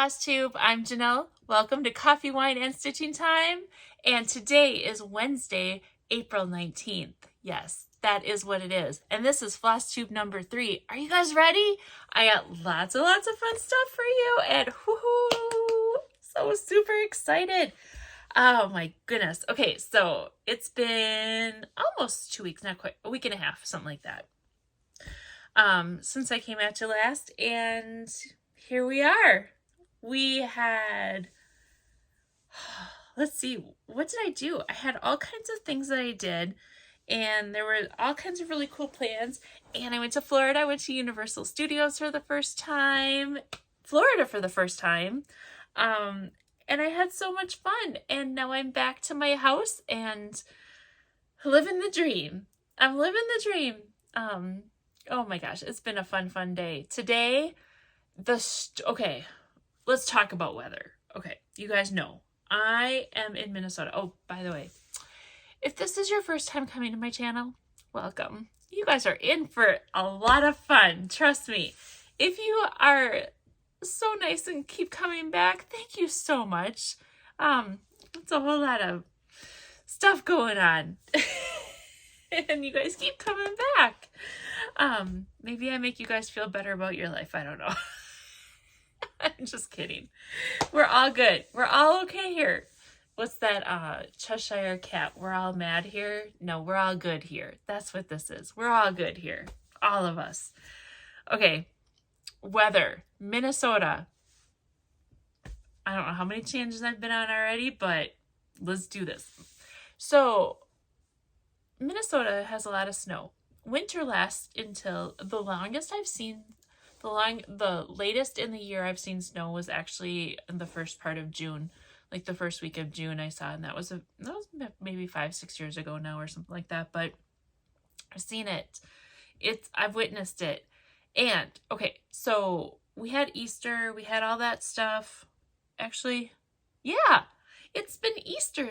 FlossTube. I'm Janelle. Welcome to Coffee, Wine, and Stitching Time. And today is Wednesday, April 19th. Yes, that is what it is. And this is FlossTube number 3. Are you guys ready? I got lots and lots of fun stuff for you. And whoo-hoo, so super excited. Oh my goodness. Okay, so it's been almost 2 weeks, not quite, a week and a half, something like that. Since I came at you last, and here we are. We had, let's see, what did I do? I had all kinds of things that I did, and there were all kinds of really cool plans. And I went to Florida. I went to Universal Studios for the first time, Florida for the first time. And I had so much fun. And now I'm back to my house and living the dream. I'm living the dream. Oh my gosh, it's been a fun day. Today, okay, let's talk about weather. Okay, you guys know, I am in Minnesota. Oh, by the way, if this is your first time coming to my channel, welcome. You guys are in for a lot of fun, trust me. If you are so nice and keep coming back, thank you so much. It's a whole lot of stuff going on. And you guys keep coming back. Maybe I make you guys feel better about your life. I don't know. I'm just kidding. We're all good. We're all okay here. What's that Cheshire cat? We're all mad here? No, we're all good here. That's what this is. We're all good here. All of us. Okay. Weather. Minnesota. I don't know how many changes I've been on already, but let's do this. So, Minnesota has a lot of snow. Winter lasts until the longest I've seen, the latest in the year I've seen snow was actually in the first part of June, like the first week of June I saw, and that was maybe 5-6 years ago now or something like that. But I've seen it. I've witnessed it. And okay, so we had Easter, we had all that stuff. Actually, yeah, it's been Easter.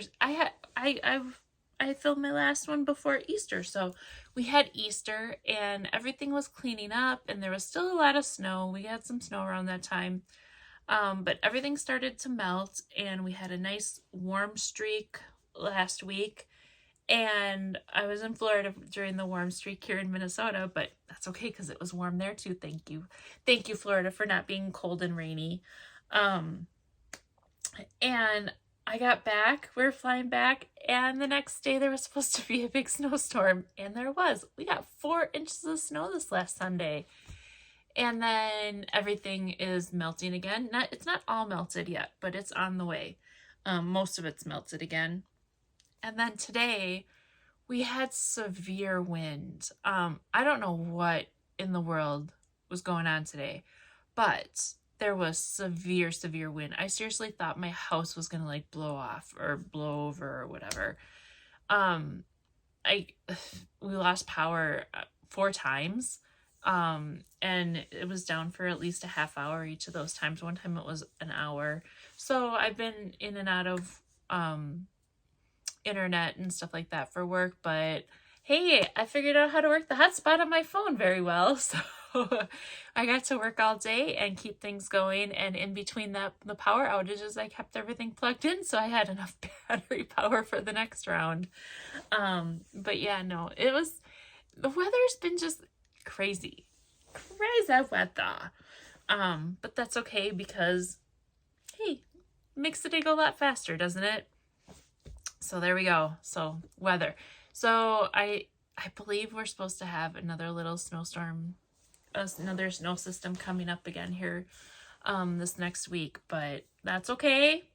I filmed my last one before Easter, so we had Easter and everything was cleaning up and there was still a lot of snow. We had some snow around that time, but everything started to melt and we had a nice warm streak last week. And I was in Florida during the warm streak here in Minnesota, but that's okay because it was warm there too. Thank you. Thank you, Florida, for not being cold and rainy. And I got back, we were flying back, and the next day there was supposed to be a big snowstorm, and there was. We got 4 inches of snow this last Sunday. And then everything is melting again. It's not all melted yet, but it's on the way. Most of it's melted again. And then today, we had severe wind. I don't know what in the world was going on today, but there was severe wind. I seriously thought my house was gonna like blow off or blow over or whatever. We lost power 4 times, and it was down for at least a half hour each of those times. One time it was an hour. So I've been in and out of internet and stuff like that for work, but hey, I figured out how to work the hotspot on my phone very well, so I got to work all day and keep things going, and in between the power outages, I kept everything plugged in, so I had enough battery power for the next round. But yeah, no, the weather's been just crazy weather. But that's okay because, hey, makes the day go a lot faster, doesn't it? So there we go. So weather. So I believe we're supposed to have another little snowstorm, another snow system coming up again here this next week, but that's okay.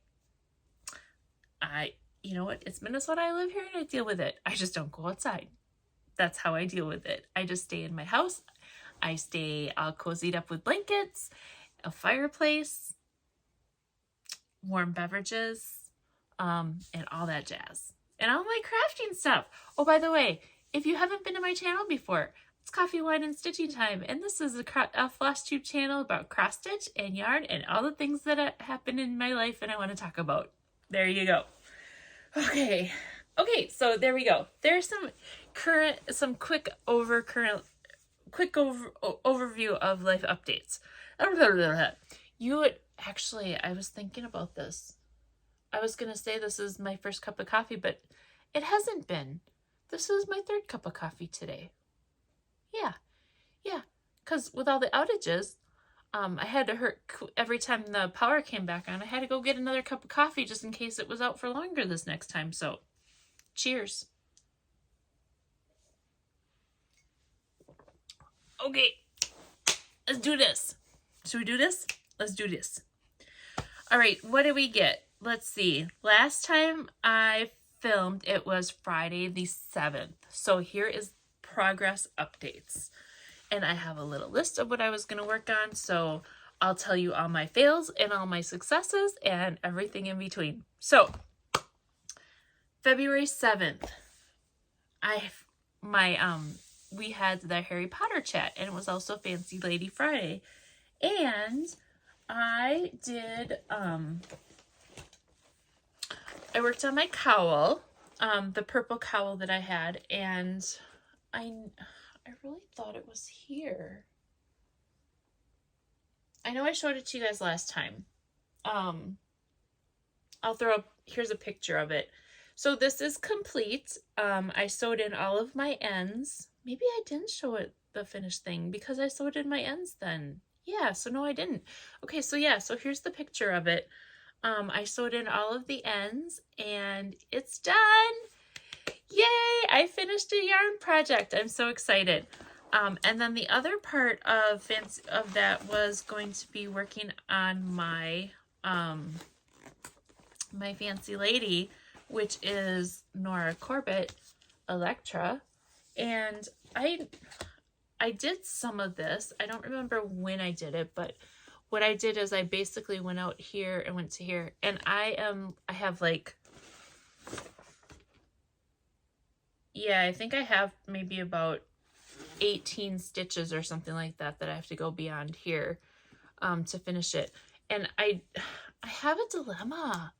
You know what? It's Minnesota. I live here and I deal with it. I just don't go outside. That's how I deal with it. I just stay in my house. I stay all cozied up with blankets, a fireplace, warm beverages, and all that jazz. And all my crafting stuff. Oh, by the way, if you haven't been to my channel before, it's Coffee, Wine, and Stitching Time. And this is a FlossTube channel about cross stitch and yarn and all the things that happen in my life and I want to talk about. There you go. Okay, so there we go. There's some quick overview of life updates. You would, actually, I was thinking about this. I was going to say this is my first cup of coffee, but it hasn't been. This is my third cup of coffee today. Yeah, yeah. Because with all the outages, I had to hurt every time the power came back on. I had to go get another cup of coffee just in case it was out for longer this next time. So, cheers. Okay, let's do this. Should we do this? Let's do this. All right, what did we get? Let's see. Last time I filmed, it was Friday the 7th. So here is progress updates. And I have a little list of what I was going to work on. So I'll tell you all my fails and all my successes and everything in between. So February 7th, we had the Harry Potter chat, and it was also Fancy Lady Friday. And I did, I worked on my cowl, the purple cowl that I had, and I really thought it was here. I know I showed it to you guys last time. I'll throw up, here's a picture of it. So this is complete. I sewed in all of my ends. Maybe I didn't show it the finished thing because I sewed in my ends then. Yeah, so no, I didn't. Okay, so yeah, so here's the picture of it. I sewed in all of the ends and it's done. Yay, I finished a yarn project. I'm so excited. And then the other part of that was going to be working on my my Fancy Lady, which is Nora Corbett Electra. And I did some of this. I don't remember when I did it, but what I did is I basically went out here and went to here, and I have like, yeah, I think I have maybe about 18 stitches or something like that I have to go beyond here to finish it. And I have a dilemma.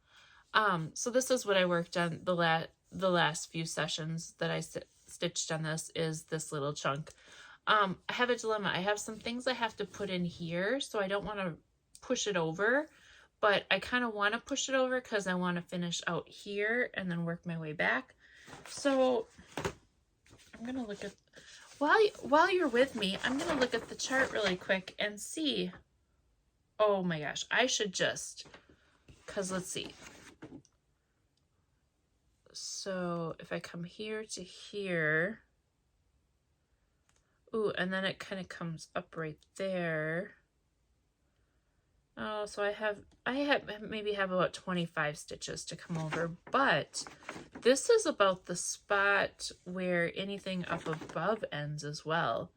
So this is what I worked on the last few sessions that I stitched on this is this little chunk. I have a dilemma. I have some things I have to put in here, so I don't want to push it over, but I kind of want to push it over because I want to finish out here and then work my way back. So I'm going to look at, while you're with me, I'm going to look at the chart really quick and see. Oh my gosh, I should just, because let's see. So if I come here to here, ooh, and then it kind of comes up right there. Oh, so I maybe have about 25 stitches to come over, but this is about the spot where anything up above ends as well.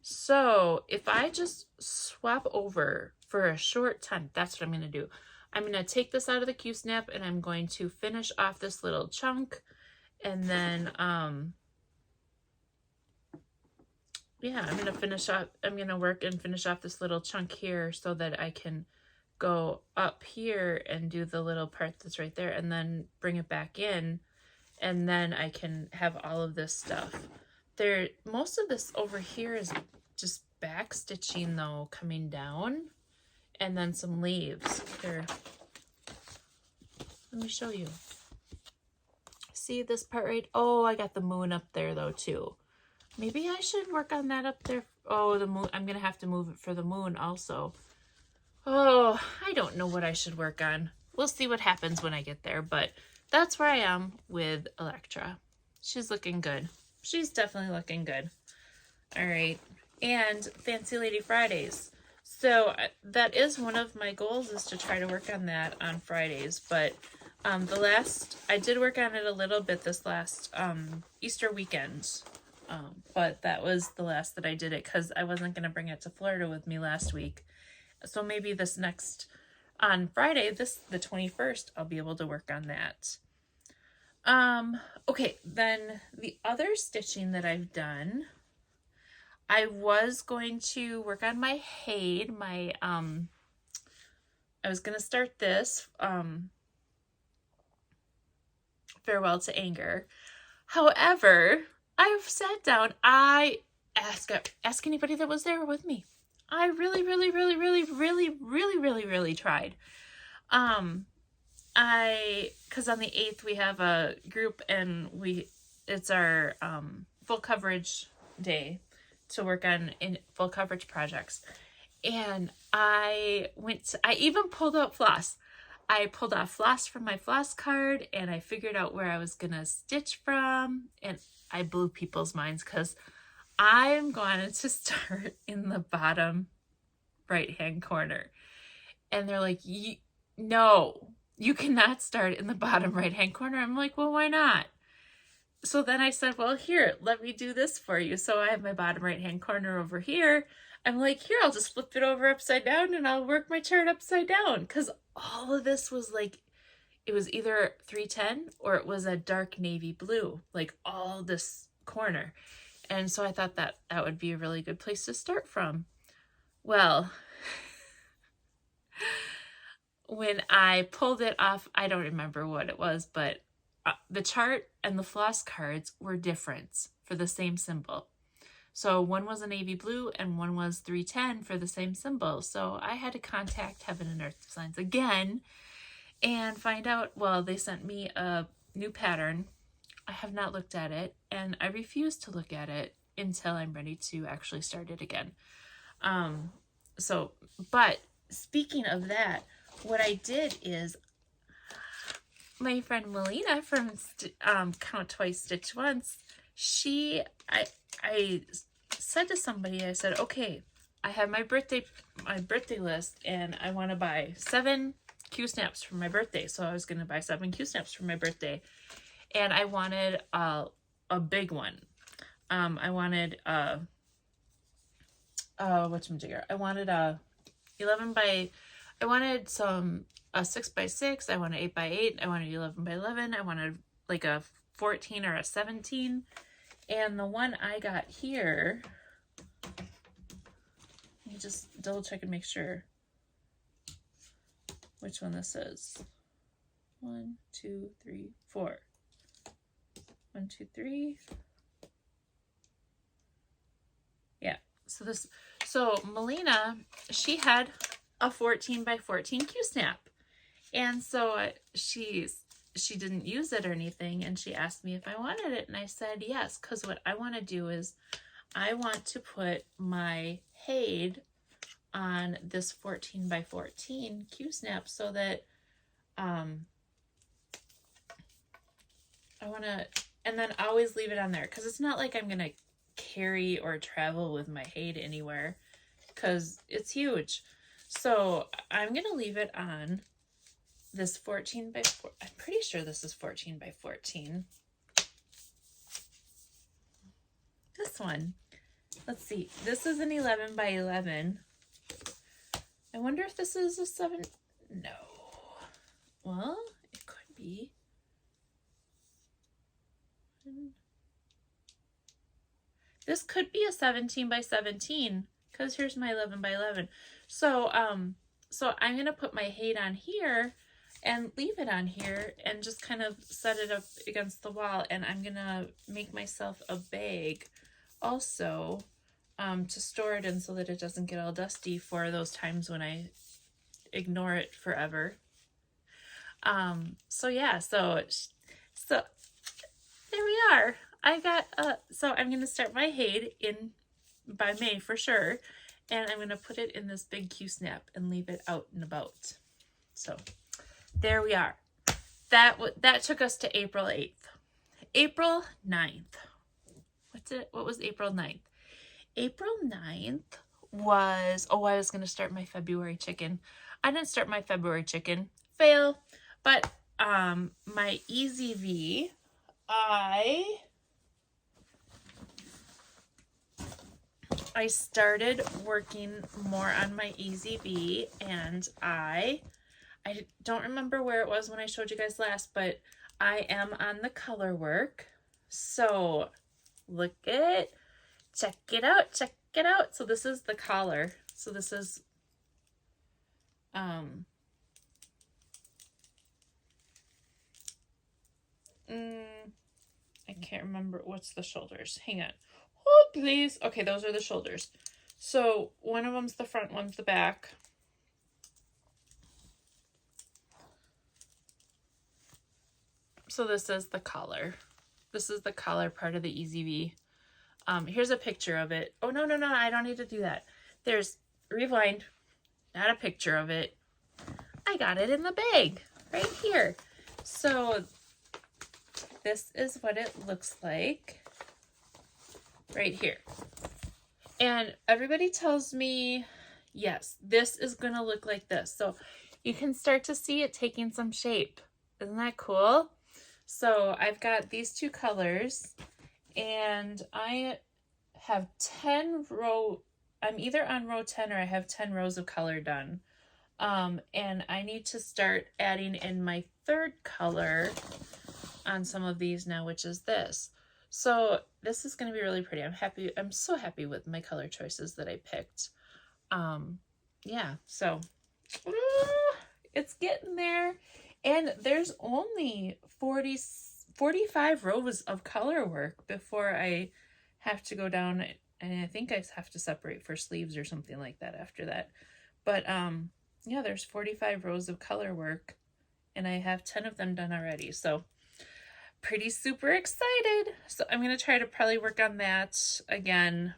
So if I just swap over for a short time, that's what I'm going to do. I'm going to take this out of the Q-snap and I'm going to finish off this little chunk, and then yeah, I'm going to work and finish off this little chunk here so that I can go up here and do the little part that's right there and then bring it back in, and then I can have all of this stuff. Most of this over here is just back stitching though, coming down, and then some leaves. Here, let me show you. See this part right? Oh, I got the moon up there though too. Maybe I should work on that up there. Oh, the moon. I'm going to have to move it for the moon also. Oh, I don't know what I should work on. We'll see what happens when I get there, but that's where I am with Electra. She's looking good. She's definitely looking good. All right. And Fancy Lady Fridays. So that is one of my goals, is to try to work on that on Fridays, but I did work on it a little bit this last Easter weekend. But that was the last that I did it because I wasn't going to bring it to Florida with me last week. So maybe this next, on Friday, the 21st, I'll be able to work on that. Okay, then the other stitching that I've done, I was going to work on my Haid, I was going to start this, Farewell to Anger. However, I've sat down, I ask anybody that was there with me. I really tried. Because on the 8th we have a group and it's our full coverage day to work on in full coverage projects. And I even pulled out floss. I pulled off floss from my floss card and I figured out where I was gonna stitch from, and I blew people's minds because I'm going to start in the bottom right hand corner. And they're like, no, you cannot start in the bottom right hand corner. I'm like, well, why not? So then I said, well, here, let me do this for you. So I have my bottom right hand corner over here. I'm like, here, I'll just flip it over upside down and I'll work my chart upside down. Because all of this was like, it was either 310 or it was a dark navy blue, like all this corner. And so I thought that that would be a really good place to start from. Well, when I pulled it off, I don't remember what it was, but the chart and the floss cards were different for the same symbol. So one was a navy blue and one was 310 for the same symbol. So I had to contact Heaven and Earth Designs again and find out, well, they sent me a new pattern. I have not looked at it, and I refuse to look at it until I'm ready to actually start it again. But speaking of that, what I did is my friend Melina from Count Twice Stitch Once, I said to somebody, I said, okay, I have my birthday list and I want to buy 7 Q-snaps for my birthday. So I was going to buy 7 Q-snaps for my birthday, and I wanted a big one. I wanted whatchamajigger. I wanted a 11 by, I wanted a 6 by 6, I wanted 8 by 8, I wanted 11 by 11, I wanted like a 14 or a 17. And the one I got here, let me just double check and make sure which one this is. 1, 2, 3, 4. 1, 2, 3. Yeah. So Melina, she had a 14 by 14 Q-snap. And so she didn't use it or anything, and she asked me if I wanted it, and I said yes, because what I want to do is I want to put my Haid on this 14 by 14 Q-snap so that I want to, and then always leave it on there, because it's not like I'm going to carry or travel with my Haid anywhere because it's huge. So I'm going to leave it on this 14 by 4. I'm pretty sure this is 14 by 14. This one. Let's see. This is an 11 by 11. I wonder if this is a 7. No. Well, it could be. This could be a 17 by 17 because here's my 11 by 11. So I'm going to put my Haid on here and leave it on here and just kind of set it up against the wall, and I'm gonna make myself a bag also to store it in so that it doesn't get all dusty for those times when I ignore it forever. So yeah, so there we are. I got so I'm gonna start my Haid in by May for sure, and I'm gonna put it in this big Q-snap and leave it out and about. So there we are. That took us to April 8th. April 9th. What was April 9th? April 9th was, oh, I was going to start my February chicken. I didn't start my February chicken. Fail. But my Easy V, I started working more on my Easy V, and I don't remember where it was when I showed you guys last, but I am on the color work. So look it, check it out, check it out. So this is the collar. So this is, I can't remember what's the shoulders. Hang on. Oh, please. Okay, those are the shoulders. So one of them's the front, one's the back. So this is the collar. This is the collar part of the EZV. Here's a picture of it. Oh, no, I don't need to do that. There's, rewind, not a picture of it. I got it in the bag right here. So this is what it looks like right here. And everybody tells me, yes, this is gonna look like this. So you can start to see it taking some shape. Isn't that cool? So I've got these two colors, and I have 10 row, I'm either on row 10 or I have 10 rows of color done. And I need to start adding in my third color on some of these now, which is this. So this is going to be really pretty. I'm so happy with my color choices that I picked. Yeah, so it's getting there. And there's only 45 rows of color work before I have to go down, and I think I have to separate for sleeves or something like that after that. But yeah, there's 45 rows of color work, and I have 10 of them done already. So pretty super excited. So I'm going to try to probably work on that again.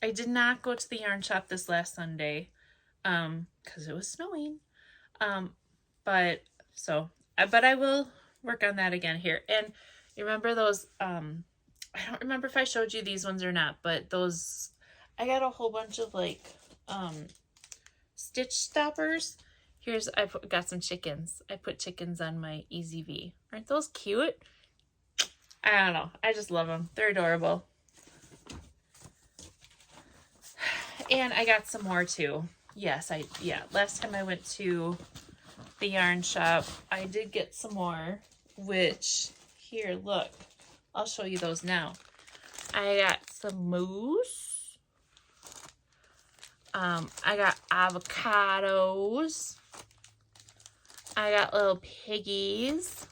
I did not go to the yarn shop this last Sunday because it was snowing. But I will work on that again here. And you remember those, I don't remember if I showed you these ones or not, but those, I got a whole bunch of like stitch stoppers. I got some chickens. I put chickens on my EZV. Aren't those cute? I don't know. I just love them. They're adorable. And I got some more too. Yes, last time I went to the yarn shop, I did get some more, which here, look, I'll show you those now. I got some moose. I got avocados. I got little piggies.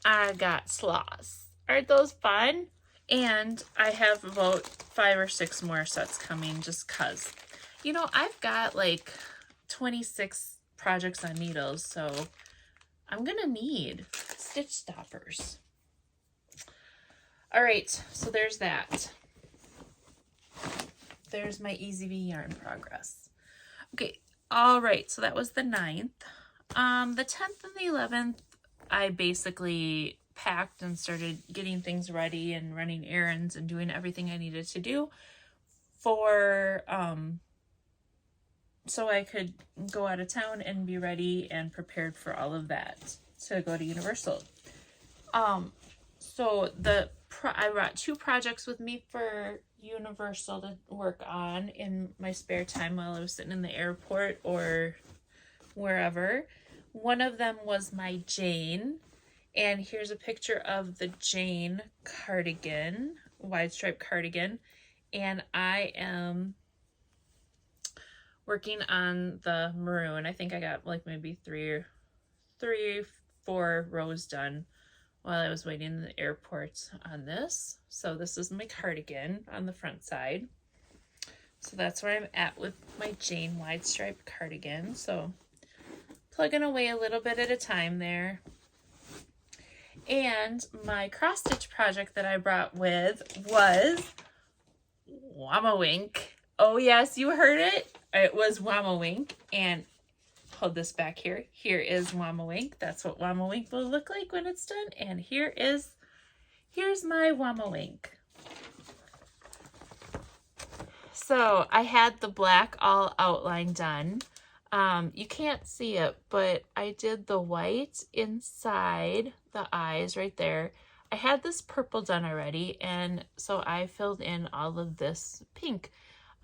I got sloths. Aren't those fun? And I have about 5 or 6 more sets coming just cause. You know, I've got like 26 projects on needles, so I'm gonna need stitch stoppers. All right, so there's that. There's my EZV yarn progress. Okay, all right, so that was the 9th. The 10th and the 11th, I basically packed and started getting things ready and running errands and doing everything I needed to do for so I could go out of town and be ready and prepared for all of that to go to Universal. So I brought 2 projects with me for Universal to work on in my spare time while I was sitting in the airport or wherever. One of them was my Jane, and here's a picture of the Jane cardigan, wide stripe cardigan, and I am working on the maroon. I think I got like maybe 3 or 4 rows done while I was waiting in the airport on this. So this is my cardigan on the front side. So that's where I'm at with my Jane wide stripe cardigan. So plugging away a little bit at a time there. And my cross stitch project that I brought with was Wamawink. Oh yes, you heard it. It was Wamawink. And hold this back here. Here is Wamawink. That's what Wamawink will look like when it's done. And here's my Wamawink. So I had the black all outline done. You can't see it, but I did the white inside the eyes right there. I had this purple done already, and so I filled in all of this pink.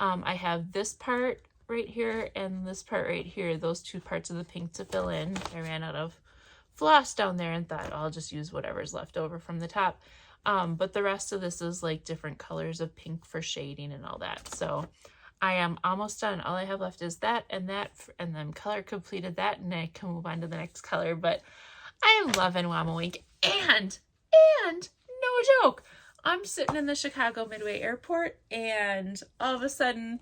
I have this part right here and this part right here, those 2 parts of the pink to fill in. I ran out of floss down there and thought I'll just use whatever's left over from the top. But the rest of this is like different colors of pink for shading and all that. So I am almost done. All I have left is that, and then color completed that, and I can move on to the next color. But I am loving Wamawink, and no no joke. I'm sitting in the Chicago Midway Airport, and all of a sudden,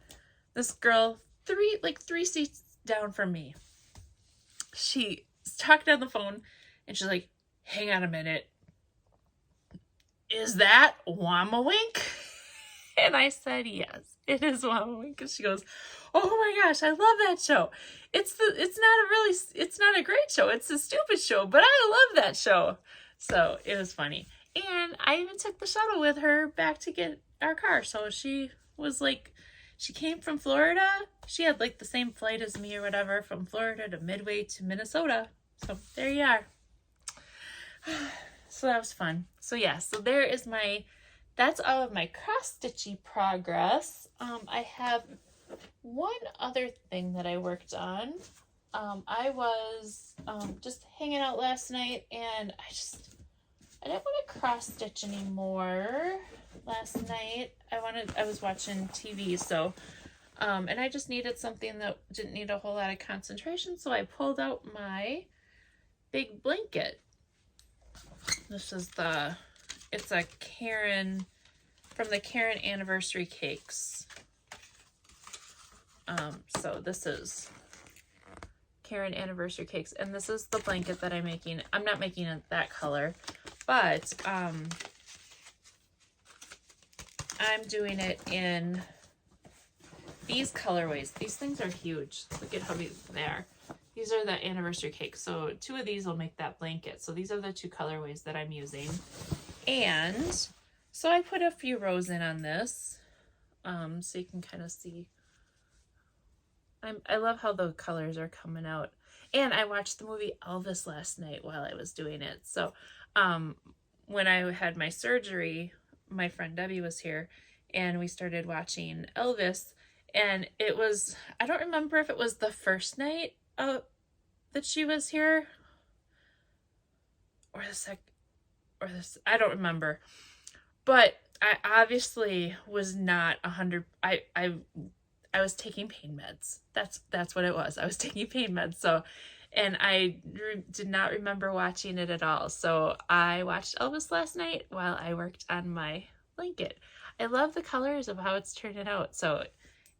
this girl, three seats down from me, she's talking on the phone, and she's like, hang on a minute. Is that Wamawink? And I said, yes, it is Wamawink. And she goes, oh my gosh, I love that show. It's not a great show. It's a stupid show, but I love that show. So it was funny. And I even took the shuttle with her back to get our car. So she was like, she came from Florida. She had like the same flight as me or whatever, from Florida to Midway to Minnesota. So there you are. So that was fun. So yeah, so there is that's all of my cross-stitchy progress. I have one other thing that I worked on. I was just hanging out last night, and I didn't want to cross-stitch anymore last night. I was watching TV, so and I just needed something that didn't need a whole lot of concentration, so I pulled out my big blanket. This is it's a Karen, from the Karen Anniversary Cakes. So this is Karen Anniversary Cakes, and this is the blanket that I'm making. I'm not making it that color, but I'm doing it in these colorways. These things are huge. Look at how big they are. These are the anniversary cakes. So 2 of these will make that blanket. So these are the 2 colorways that I'm using. And so I put a few rows in on this, so you can kind of see. I love how the colors are coming out. And I watched the movie Elvis last night while I was doing it. So when I had my surgery, my friend Debbie was here, and we started watching Elvis. And it was, I don't remember if it was the first night that she was here, or I don't remember. But I obviously was not 100. I was taking pain meds. That's what it was. I was taking pain meds. So, and I did not remember watching it at all. So I watched Elvis last night while I worked on my blanket. I love the colors of how it's turning out. So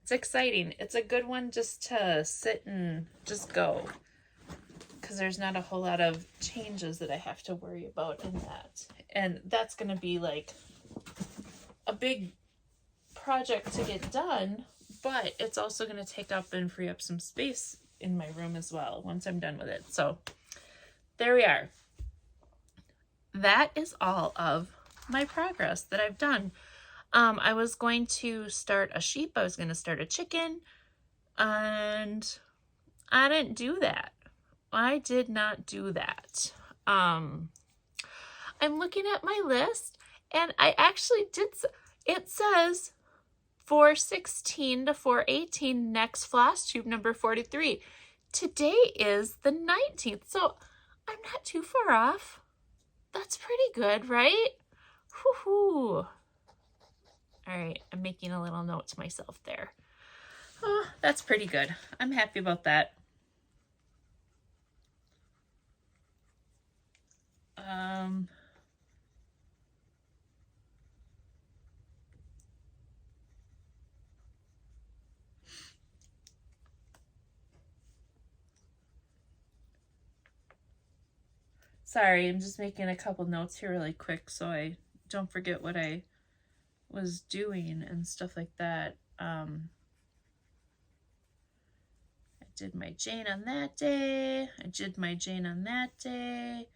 it's exciting. It's a good one just to sit and just go, because there's not a whole lot of changes that I have to worry about in that. And that's going to be like a big project to get done, but it's also going to take up and free up some space in my room as well once I'm done with it. So there we are. That is all of my progress that I've done. I was going to start a sheep. I was going to start a chicken, and I didn't do that. I did not do that. I'm looking at my list, and I actually did. It says 4/16 to 4/18 next FlossTube number 43. Today is the 19th, so I'm not too far off. That's pretty good, right? Woohoo! All right, I'm making a little note to myself there. Oh, that's pretty good. I'm happy about that. Sorry, I'm just making a couple notes here really quick so I don't forget what I was doing and stuff like that. I did my Jane on that day. I did my Jane on that day.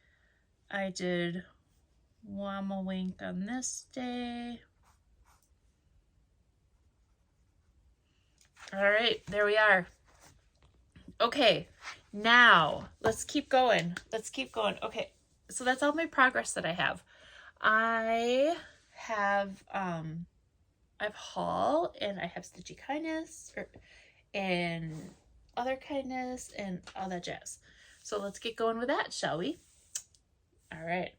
I did Wamawink on this day. All right, there we are. Okay, now let's keep going. Let's keep going. Okay, so that's all my progress that I have. I have haul, and I have stitchy kindness and other kindness and all that jazz. So let's get going with that, shall we? All right.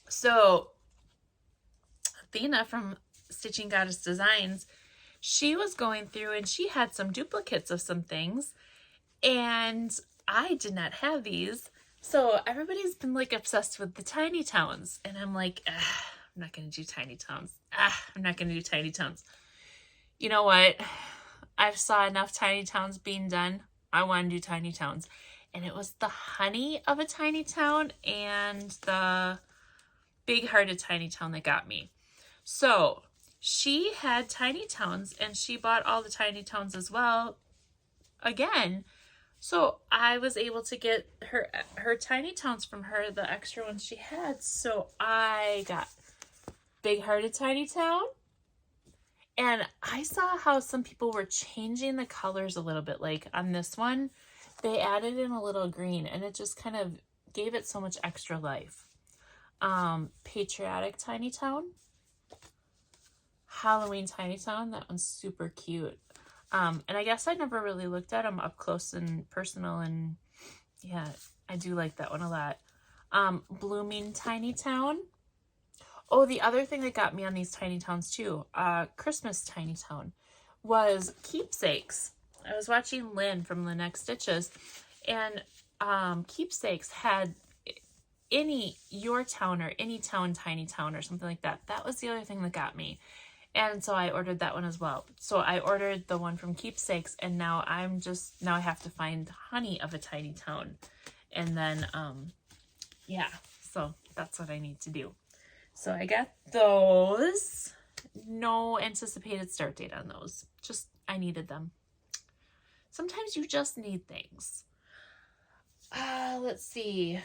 So Athena from Stitching Goddess Designs, she was going through and she had some duplicates of some things, And I did not have these. So everybody's been like obsessed with the tiny towns. And I'm like, I'm not going to do tiny towns. I'm not going to do tiny towns. You know what? I've saw enough tiny towns being done. I want to do tiny towns. And it was the honey of a tiny town and the big hearted tiny town that got me. So she had tiny towns and she bought all the tiny towns as well again. So I was able to get her tiny towns from her, the extra ones she had. So I got big hearted tiny town. And I saw how some people were changing the colors a little bit. Like on this one, they added in a little green and it just kind of gave it so much extra life. Patriotic tiny town. Halloween tiny town. That one's super cute. And I guess I never really looked at them up close and personal. And yeah, I do like that one a lot. Blooming tiny town. Oh, the other thing that got me on these tiny towns too, Christmas tiny town, was keepsakes. I was watching Lynn from The Next Stitches, and keepsakes had your town or any town, tiny town or something like that. That was the other thing that got me. And so I ordered that one as well. So I ordered the one from keepsakes, and now I have to find honey of a tiny town. And then, yeah, so that's what I need to do. So I got those. No anticipated start date on those. Just, I needed them. Sometimes you just need things. Let's see.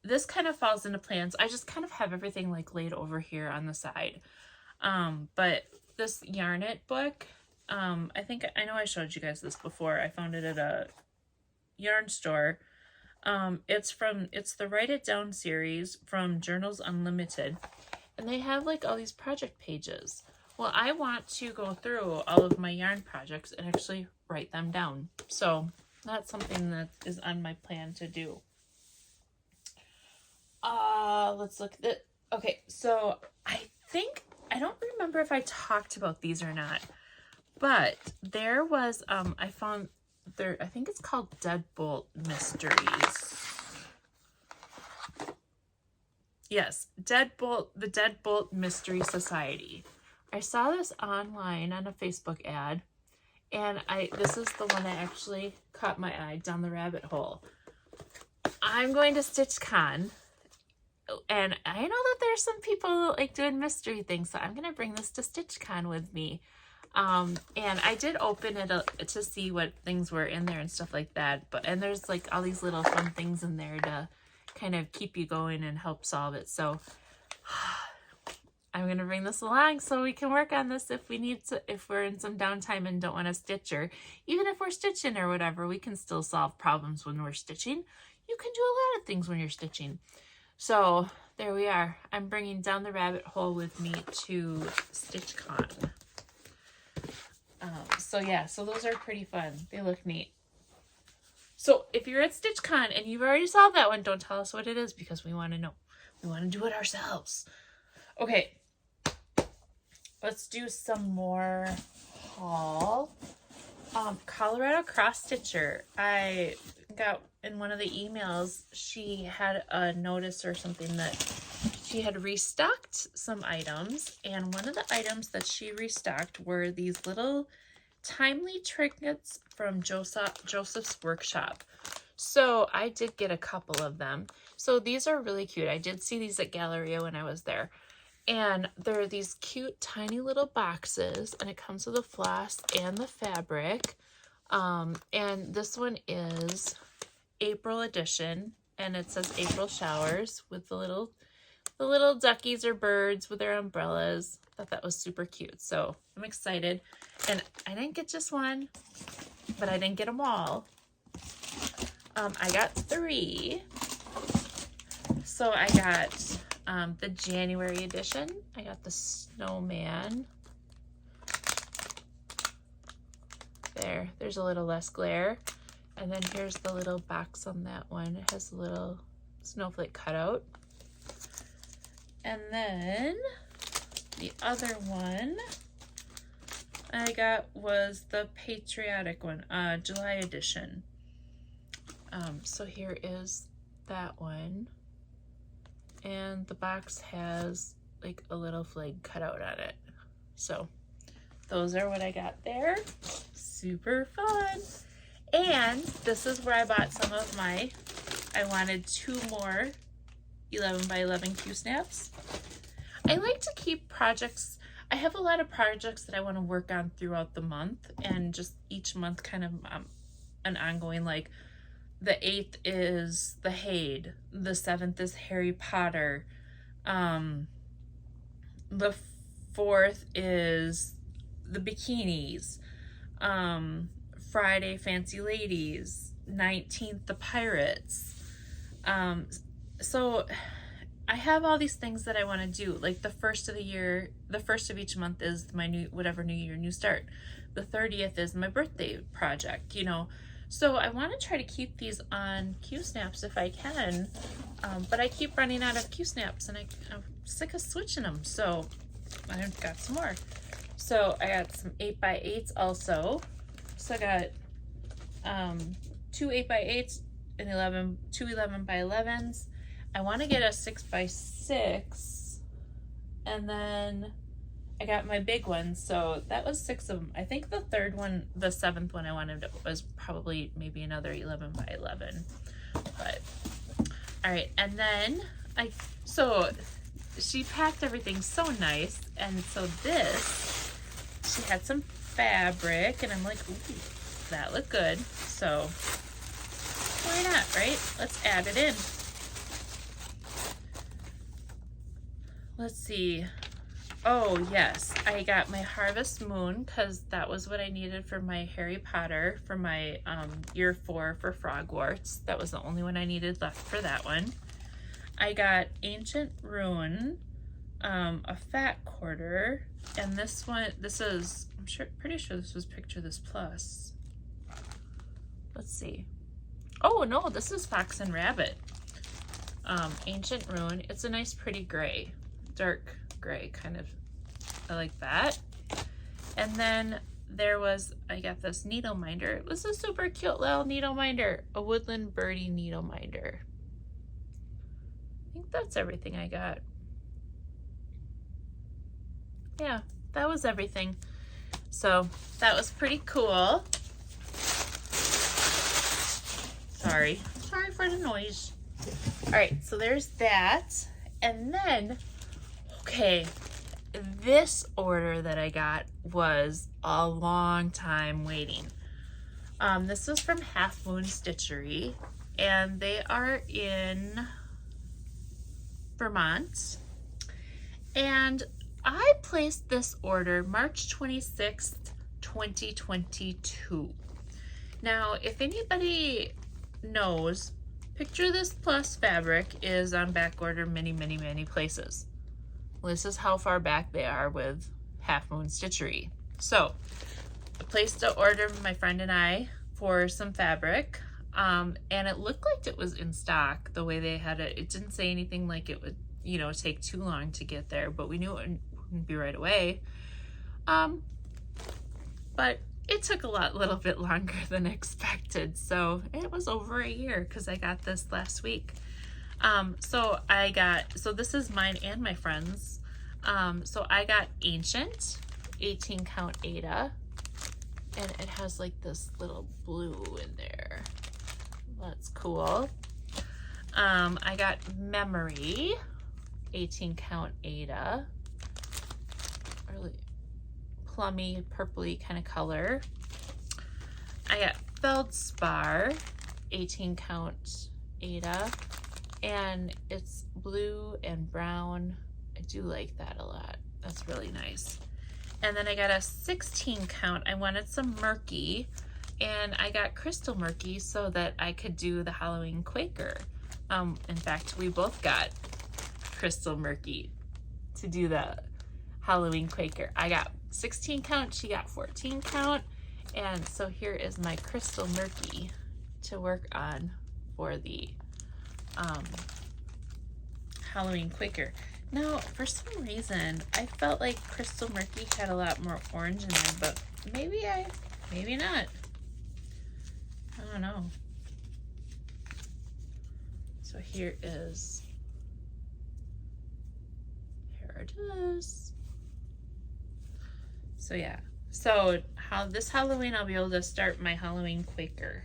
This kind of falls into plans. I just kind of have everything like laid over here on the side. But this Yarn It book, I know I showed you guys this before. I found it at a yarn store. It's the Write It Down series from Journals Unlimited, and they have like all these project pages. Well, I want to go through all of my yarn projects and actually write them down. So that's something that is on my plan to do. Let's look at it. Okay, so I don't remember if I talked about these or not, but there was, I found there, I think it's called Deadbolt Mysteries. Yes, the Deadbolt Mystery Society. I saw this online on a Facebook ad, and this is the one that actually caught my eye down the rabbit hole. I'm going to StitchCon, and I know that there's some people like doing mystery things, so I'm going to bring this to StitchCon with me. And I did open it to see what things were in there and stuff like that. And there's like all these little fun things in there to kind of keep you going and help solve it. So I'm going to bring this along so we can work on this if we're in some downtime and don't want to stitch, or even if we're stitching or whatever, we can still solve problems when we're stitching. You can do a lot of things when you're stitching. So there we are. I'm bringing Down the Rabbit Hole with me to StitchCon. So yeah, so those are pretty fun. They look neat. So if you're at StitchCon and you've already solved that one, don't tell us what it is because we want to know. We want to do it ourselves. Okay, let's do some more haul. Colorado Cross Stitcher. I got in one of the emails, she had a notice or something that she had restocked some items, and one of the items that she restocked were these little timely trinkets from Joseph's Workshop. So I did get a couple of them. So these are really cute. I did see these at Galleria when I was there. And they're these cute tiny little boxes, and it comes with the floss and the fabric. And this one is April edition, and it says April Showers with the little duckies or birds with their umbrellas. I thought that was super cute. So I'm excited. And I didn't get just one, but I didn't get them all. I got 3. So I got the January edition. I got the snowman. There's a little less glare. And then here's the little box on that one. It has a little snowflake cutout. And then the other one, I got was the patriotic one, July edition. So here is that one. And the box has like a little flag cut out on it. So those are what I got there. Super fun. And this is where I bought some of my, I wanted 2 more 11 by 11 Q snaps. I like to keep projects, I have a lot of projects that I want to work on throughout the month, and just each month kind of an ongoing, like the 8th is the Haid, the 7th is Harry Potter, the 4th is the bikinis, Friday Fancy Ladies, 19th the Pirates. So I have all these things that I want to do. Like the first of the year, the first of each month is my new, whatever new year, new start. The 30th is my birthday project, you know. So I want to try to keep these on Q snaps if I can, but I keep running out of Q snaps, and I'm sick of switching them. So I've got some more. So I got some 8x8s also. So I got 2 8x8s and 2 11x11s. I want to get a 6x6, and then I got my big one, so that was 6 of them. I think the 3rd one, the 7th one I wanted was probably maybe another 11x11, but all right. And then so she packed everything so nice, and so this, she had some fabric, and I'm like, ooh, that looked good, so why not, right? Let's add it in. Let's see. Oh yes, I got my Harvest Moon because that was what I needed for my Harry Potter, for my year 4 for Frogwarts. That was the only one I needed left for that one. I got Ancient Ruin, a fat quarter, and this one, this is, pretty sure this was Picture This Plus. Let's see. Oh no, this is Fox and Rabbit. Ancient Ruin. It's a nice pretty gray. Dark gray kind of. I like that. And then there was, I got this needle minder. It was a super cute little needle minder, a woodland birdie needle minder. I think that's everything I got. Yeah, that was everything. So that was pretty cool. Sorry for the noise. All right, so there's that. And then, okay, this order that I got was a long time waiting. This was from Half Moon Stitchery, and they are in Vermont. And I placed this order March 26th, 2022. Now, if anybody knows, Picture This Plus fabric is on back order many places. Well, this is how far back they are with Half Moon Stitchery. So I placed an order, my friend and I, for some fabric, and it looked like it was in stock the way they had it. It didn't say anything like it would, you know, take too long to get there, but we knew it wouldn't be right away. But it took a little bit longer than expected. So it was over a year because I got this last week. So this is mine and my friend's. So I got Ancient, 18 count Aida, and it has like this little blue in there. That's cool. I got Memory, 18 count Aida, really plummy, purpley kind of color. I got Feldspar, 18 count Aida, and it's blue and brown. I do like that a lot. That's really nice. And then I got a 16 count. I wanted some murky, and I got Crystal Murky so that I could do the Halloween Quaker. In fact, we both got Crystal Murky to do the Halloween Quaker. I got 16 count, she got 14 count, and so here is my Crystal Murky to work on for the Halloween Quaker. Now, for some reason, I felt like Crystal Murky had a lot more orange in there, but maybe not. I don't know. So here it is. Here it is. So yeah. So this Halloween I'll be able to start my Halloween Quaker.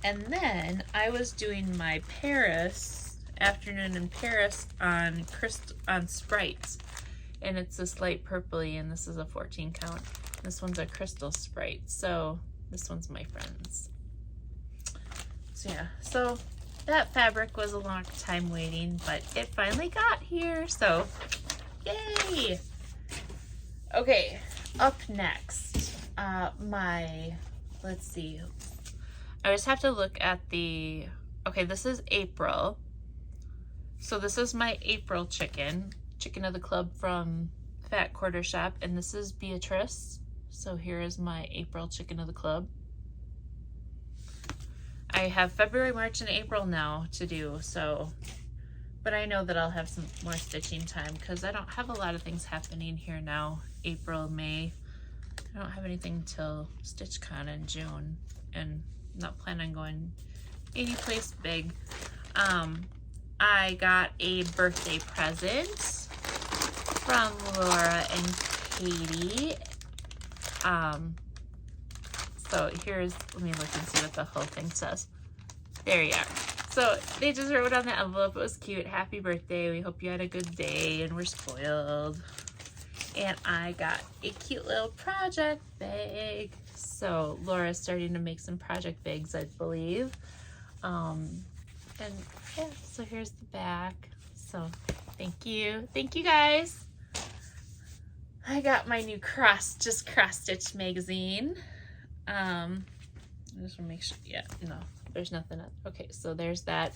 And then I was doing my Paris, afternoon in Paris on Sprites. And it's this light purpley, and this is a 14 count. This one's a crystal Sprite. So this one's my friend's. So yeah, so that fabric was a long time waiting, but it finally got here, so yay! Okay, up next, let's see. I just have to look at okay, this is April. So this is my April chicken of the club from Fat Quarter Shop, and this is Beatrice. So here is my April chicken of the club. I have February, March, and April now to do, so, but I know that I'll have some more stitching time because I don't have a lot of things happening here now. April, May. I don't have anything till StitchCon in June, and I'm not planning on going any place big. I got a birthday present from Laura and Katie. So let me look and see what the whole thing says. There you are. So they just wrote on the envelope, it was cute, happy birthday, we hope you had a good day and we're spoiled. And I got a cute little project bag. So Laura's starting to make some project bags, I believe. And yeah, so here's the back. So thank you guys. I got my new cross stitch magazine. I just want to make sure, yeah, no, there's nothing else. Okay, so there's that.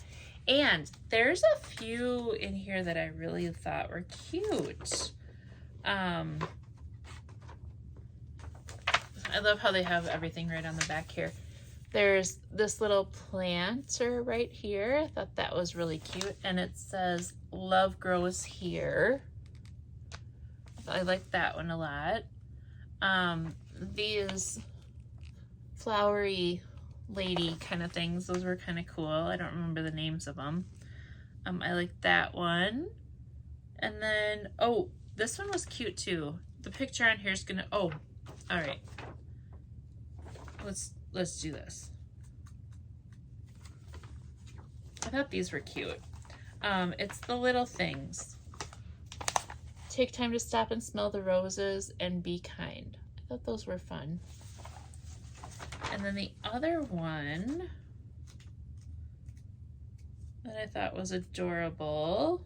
And there's a few in here that I really thought were cute. I love how they have everything right on the back here. There's this little planter right here. I thought that was really cute. And it says, "Love grows here." I like that one a lot. These flowery lady kind of things, those were kind of cool. I don't remember the names of them. I like that one. And then, oh, this one was cute too. The picture on here is gonna, oh, all right. Let's do this. I thought these were cute. It's the little things. Take time to stop and smell the roses and be kind. I thought those were fun. And then the other one that I thought was adorable,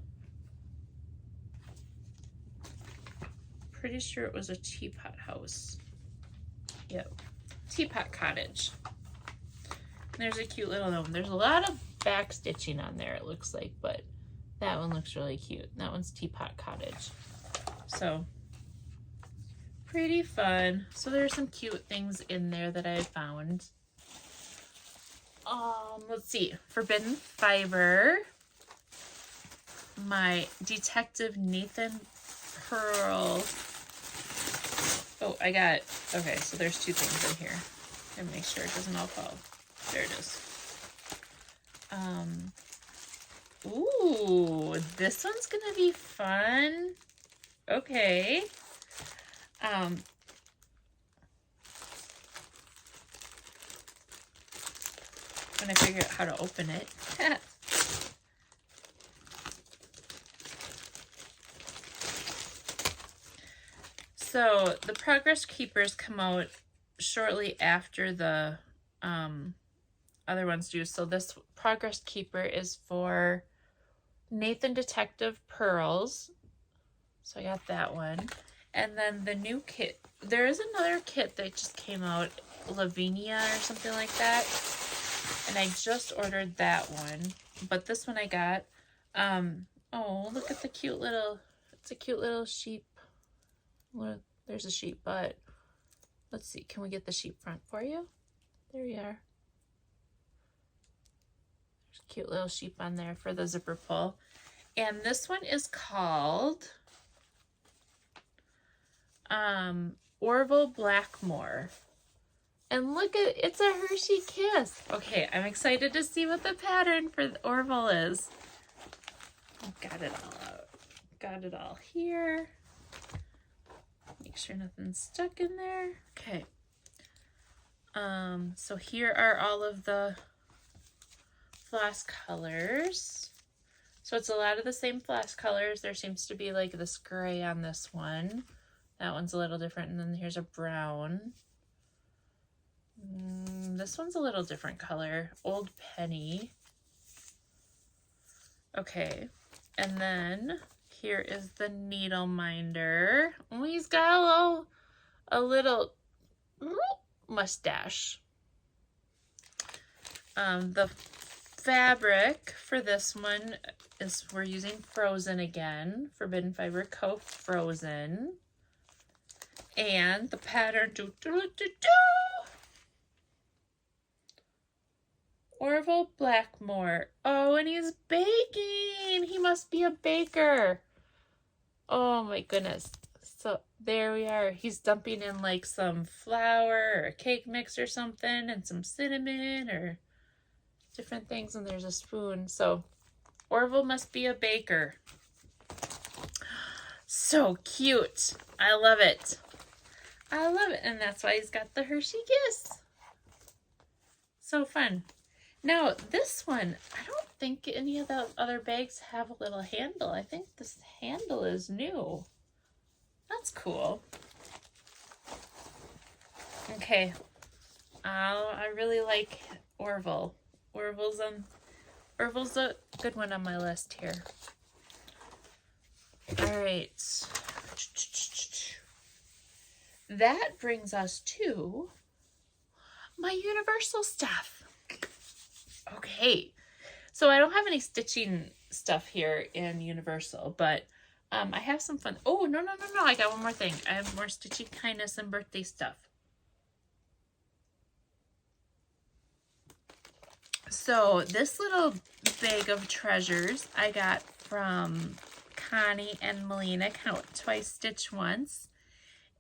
pretty sure it was a teapot house. Yep, teapot cottage. And there's a cute little gnome. There's a lot of back stitching on there, it looks like, but that one looks really cute. That one's teapot cottage. So pretty fun. So there's some cute things in there that I found. Let's see, Forbidden Fiber, my Detective Nathan Pearl. Oh, okay, so there's two things in here. I'm gonna make sure it doesn't all fall. There it is. Ooh, this one's gonna be fun. Okay. When I figure out how to open it. So the Progress Keepers come out shortly after the other ones do. So this Progress Keeper is for Nathan Detective Pearls. So I got that one. And then the new kit, there is another kit that just came out, Lavinia or something like that. And I just ordered that one. But this one I got, oh, look at the cute little, it's a cute little sheep. Look, there's a sheep butt. Let's see, can we get the sheep front for you? There you are. Cute little sheep on there for the zipper pull. And this one is called Orville Blackmore. And look at, it's a Hershey Kiss. Okay, I'm excited to see what the pattern for the Orville is. I've got it all out. Got it all here. Make sure nothing's stuck in there. Okay. So here are all of the floss colors. So it's a lot of the same floss colors. There seems to be like this gray on this one. That one's a little different. And then here's a brown. This one's a little different color. Old Penny. Okay. And then here is the needle minder. Oh, he's got a little mustache. The fabric for this one is we're using Frozen again. Forbidden Fiber Co. Frozen. And the pattern Orville Blackmore. Oh, and he's baking. He must be a baker. Oh my goodness. So there we are. He's dumping in like some flour or a cake mix or something and some cinnamon or different things, and there's a spoon. So Orville must be a baker. So cute. I love it. I love it. And that's why he's got the Hershey Kiss. So fun. Now, this one, I don't think any of the other bags have a little handle. I think this handle is new. That's cool. Okay. I really like Orville. Orville's a good one on my list here. All right. That brings us to my Universal stuff. Okay, so I don't have any stitching stuff here in Universal, but I have some fun. Oh, no, I got one more thing. I have more Stitchy Kindness and birthday stuff. So this little bag of treasures I got from Connie and Melina, Count Twice, Stitch Once.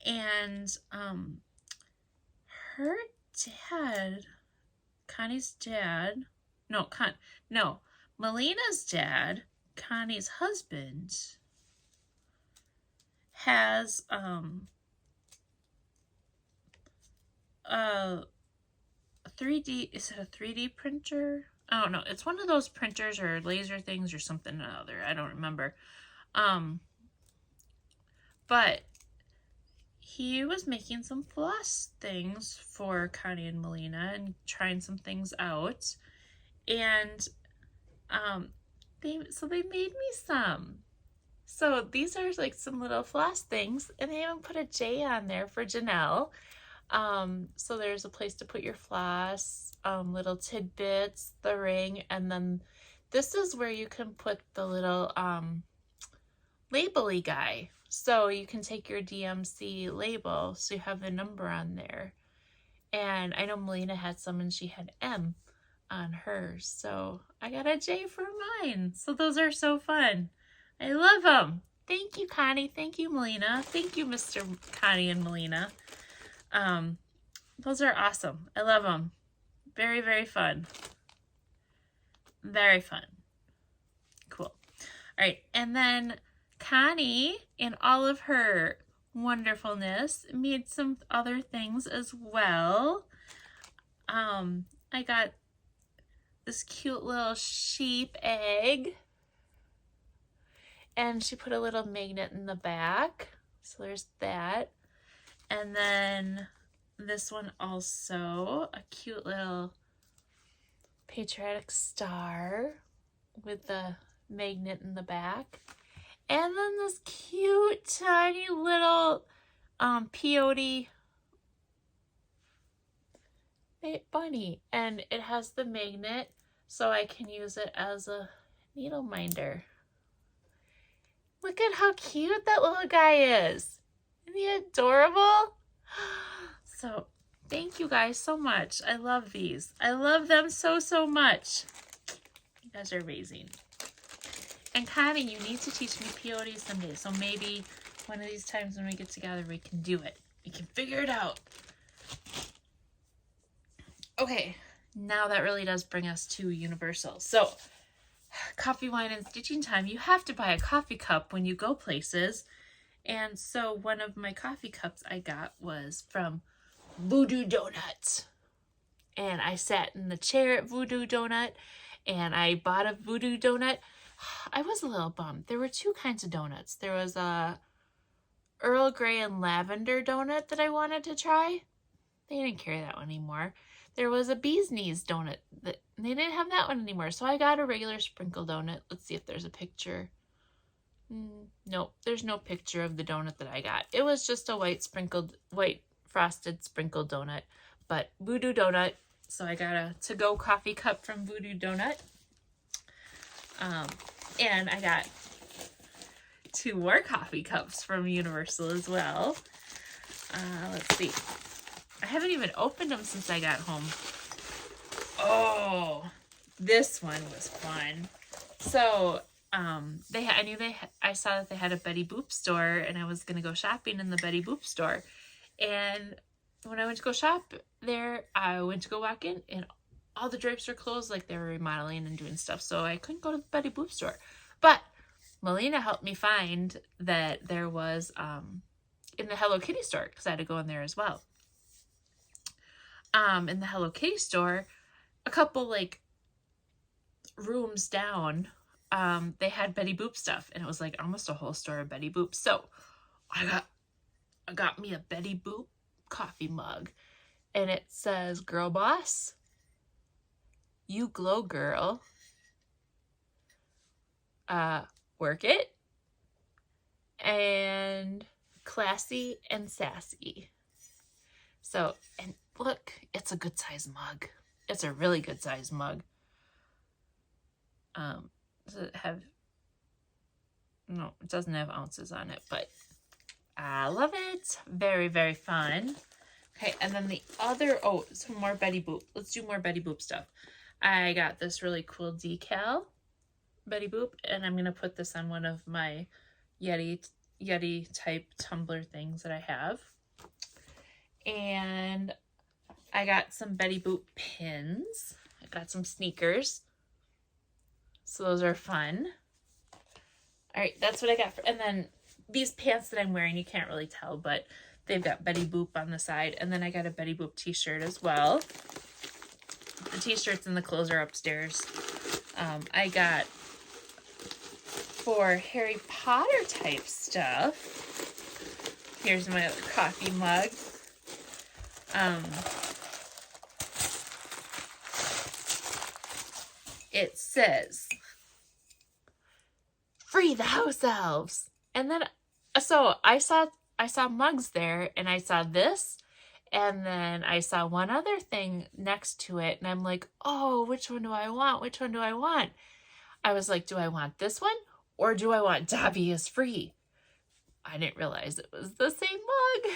And her dad, Connie's dad, Melina's dad, Connie's husband, has a 3D, is it a 3D printer? I don't know. It's one of those printers or laser things or something or other. I don't remember. But he was making some floss things for Connie and Melina and trying some things out. And they made me some. So these are like some little floss things, and they even put a J on there for Janelle. So there's a place to put your floss, little tidbits, the ring, and then this is where you can put the little label-y guy. So you can take your DMC label, so you have the number on there. And I know Melina had some and she had M on hers. So I got a J for mine. So those are so fun. I love them. Thank you, Connie. Thank you, Melina. Thank you, Mr. Connie and Melina. Those are awesome. I love them. Very, very fun. Very fun. Cool. All right. And then Connie, in all of her wonderfulness, made some other things as well. I got this cute little sheep egg, and she put a little magnet in the back. So there's that. And then this one also, a cute little patriotic star with the magnet in the back. And then this cute tiny little peyote bunny. And it has the magnet so I can use it as a needle minder. Look at how cute that little guy is. Isn't he adorable? So thank you guys so much. I love these. I love them so, so much. guys are amazing. And Connie, you need to teach me peyote someday. So maybe one of these times when we get together, we can do it. We can figure it out. Okay, now that really does bring us to Universal. So, coffee, wine, and stitching time. You have to buy a coffee cup when you go places. And so one of my coffee cups I got was from Voodoo Donut. And I sat in the chair at Voodoo Donut and I bought a Voodoo Donut. I was a little bummed. There were two kinds of donuts. There was a Earl Grey and Lavender donut that I wanted to try. They didn't carry that one anymore. There was a Bee's Knees donut. They didn't have that one anymore. So I got a regular sprinkle donut. Let's see if there's a picture. Nope, there's no picture of the donut that I got. It was just a white frosted sprinkled donut. But Voodoo Donut. So I got a to-go coffee cup from Voodoo Donut. And I got 2 more coffee cups from Universal as well. Let's see. I haven't even opened them since I got home. Oh, this one was fun. So, I saw that they had a Betty Boop store, and I was gonna go shopping in the Betty Boop store. And when I went to go shop there, I went to go walk in, and all the drapes were closed, like they were remodeling and doing stuff. So I couldn't go to the Betty Boop store. But Melina helped me find that there was in the Hello Kitty store, because I had to go in there as well. In the Hello Kitty store, a couple like rooms down, they had Betty Boop stuff, and it was like almost a whole store of Betty Boop. So I got me a Betty Boop coffee mug, and it says, "Girl Boss, you glow, girl. Work it, and classy and sassy." So, and look, it's a good size mug. It's a really good size mug. Does it have, no, it doesn't have ounces on it, but I love it. Very, very fun. Okay, and then the other, oh, some more Betty Boop. Let's do more Betty Boop stuff. I got this really cool decal Betty Boop, and I'm going to put this on one of my Yeti type tumbler things that I have. And I got some Betty Boop pins. I got some sneakers. So those are fun. All right, that's what I got. And then these pants that I'm wearing, you can't really tell, but they've got Betty Boop on the side. And then I got a Betty Boop t-shirt as well. The t-shirts and the clothes are upstairs. I got, for Harry Potter type stuff, here's my other coffee mug. It says, "Free the house elves." And then, so I saw mugs there, and I saw this, and then I saw one other thing next to it, and I'm like, oh, which one do I want? Which one do I want? I was like, do I want this one, or do I want Dobby is free? I didn't realize it was the same mug.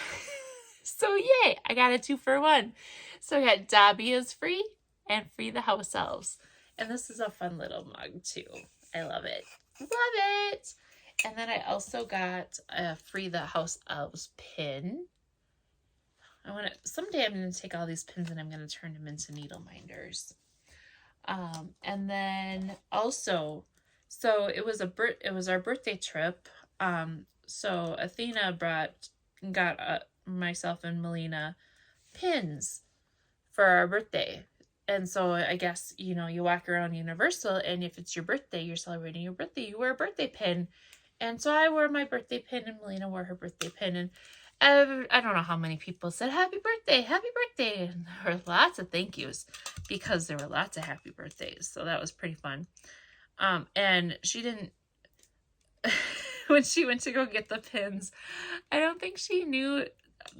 So yay, I got a 2-for-1. So I got Dobby is free and Free the House Elves. And this is a fun little mug too. I love it. Love it. And then I also got a Free the House Elves pin. Someday I'm going to take all these pins and I'm going to turn them into needle minders. And then also, so it was our birthday trip. So Athena got myself and Melina pins for our birthday. And so I guess, you know, you walk around Universal, and if it's your birthday, you're celebrating your birthday, you wear a birthday pin. And so I wore my birthday pin, and Melina wore her birthday pin. And I don't know how many people said, happy birthday, happy birthday. And there were lots of thank yous, because there were lots of happy birthdays. So that was pretty fun. And she didn't, when she went to go get the pins, I don't think she knew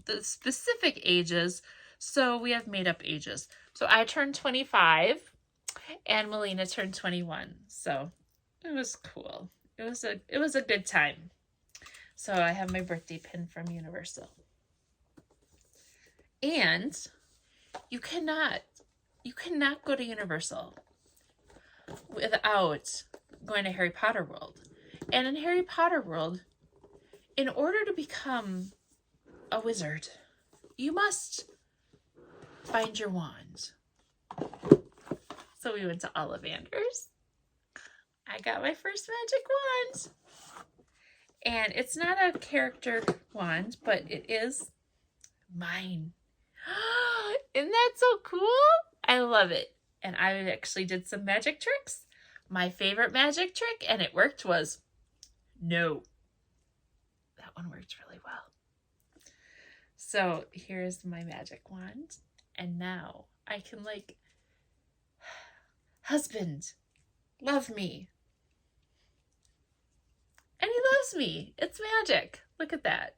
the specific ages. So we have made up ages. So I turned 25 and Melina turned 21. So it was cool. It was a good time. So I have my birthday pin from Universal. And you cannot go to Universal without going to Harry Potter World. And in Harry Potter World, in order to become a wizard, you must find your wand. So we went to Ollivander's. I got my first magic wand. And it's not a character wand, but it is mine. Isn't that so cool? I love it. And I actually did some magic tricks. My favorite magic trick, and it worked, was no. That one worked really well. So here's my magic wand. And now I can, like, husband, love me. And he loves me. It's magic. Look at that.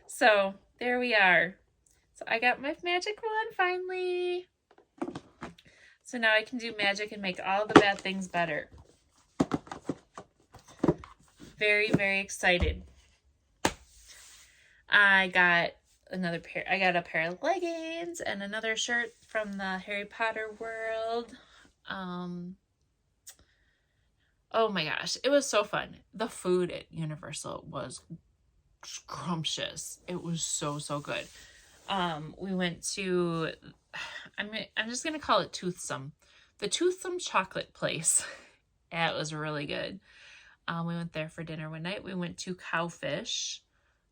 So there we are. So I got my magic wand finally. So now I can do magic and make all the bad things better. Very, very excited. I got a pair of leggings and another shirt from the Harry Potter world. Oh my gosh, it was so fun. The food at Universal was scrumptious. It was so, so good. We went to, I'm just going to call it Toothsome. The Toothsome chocolate place. It was really good. We went there for dinner one night. We went to Cowfish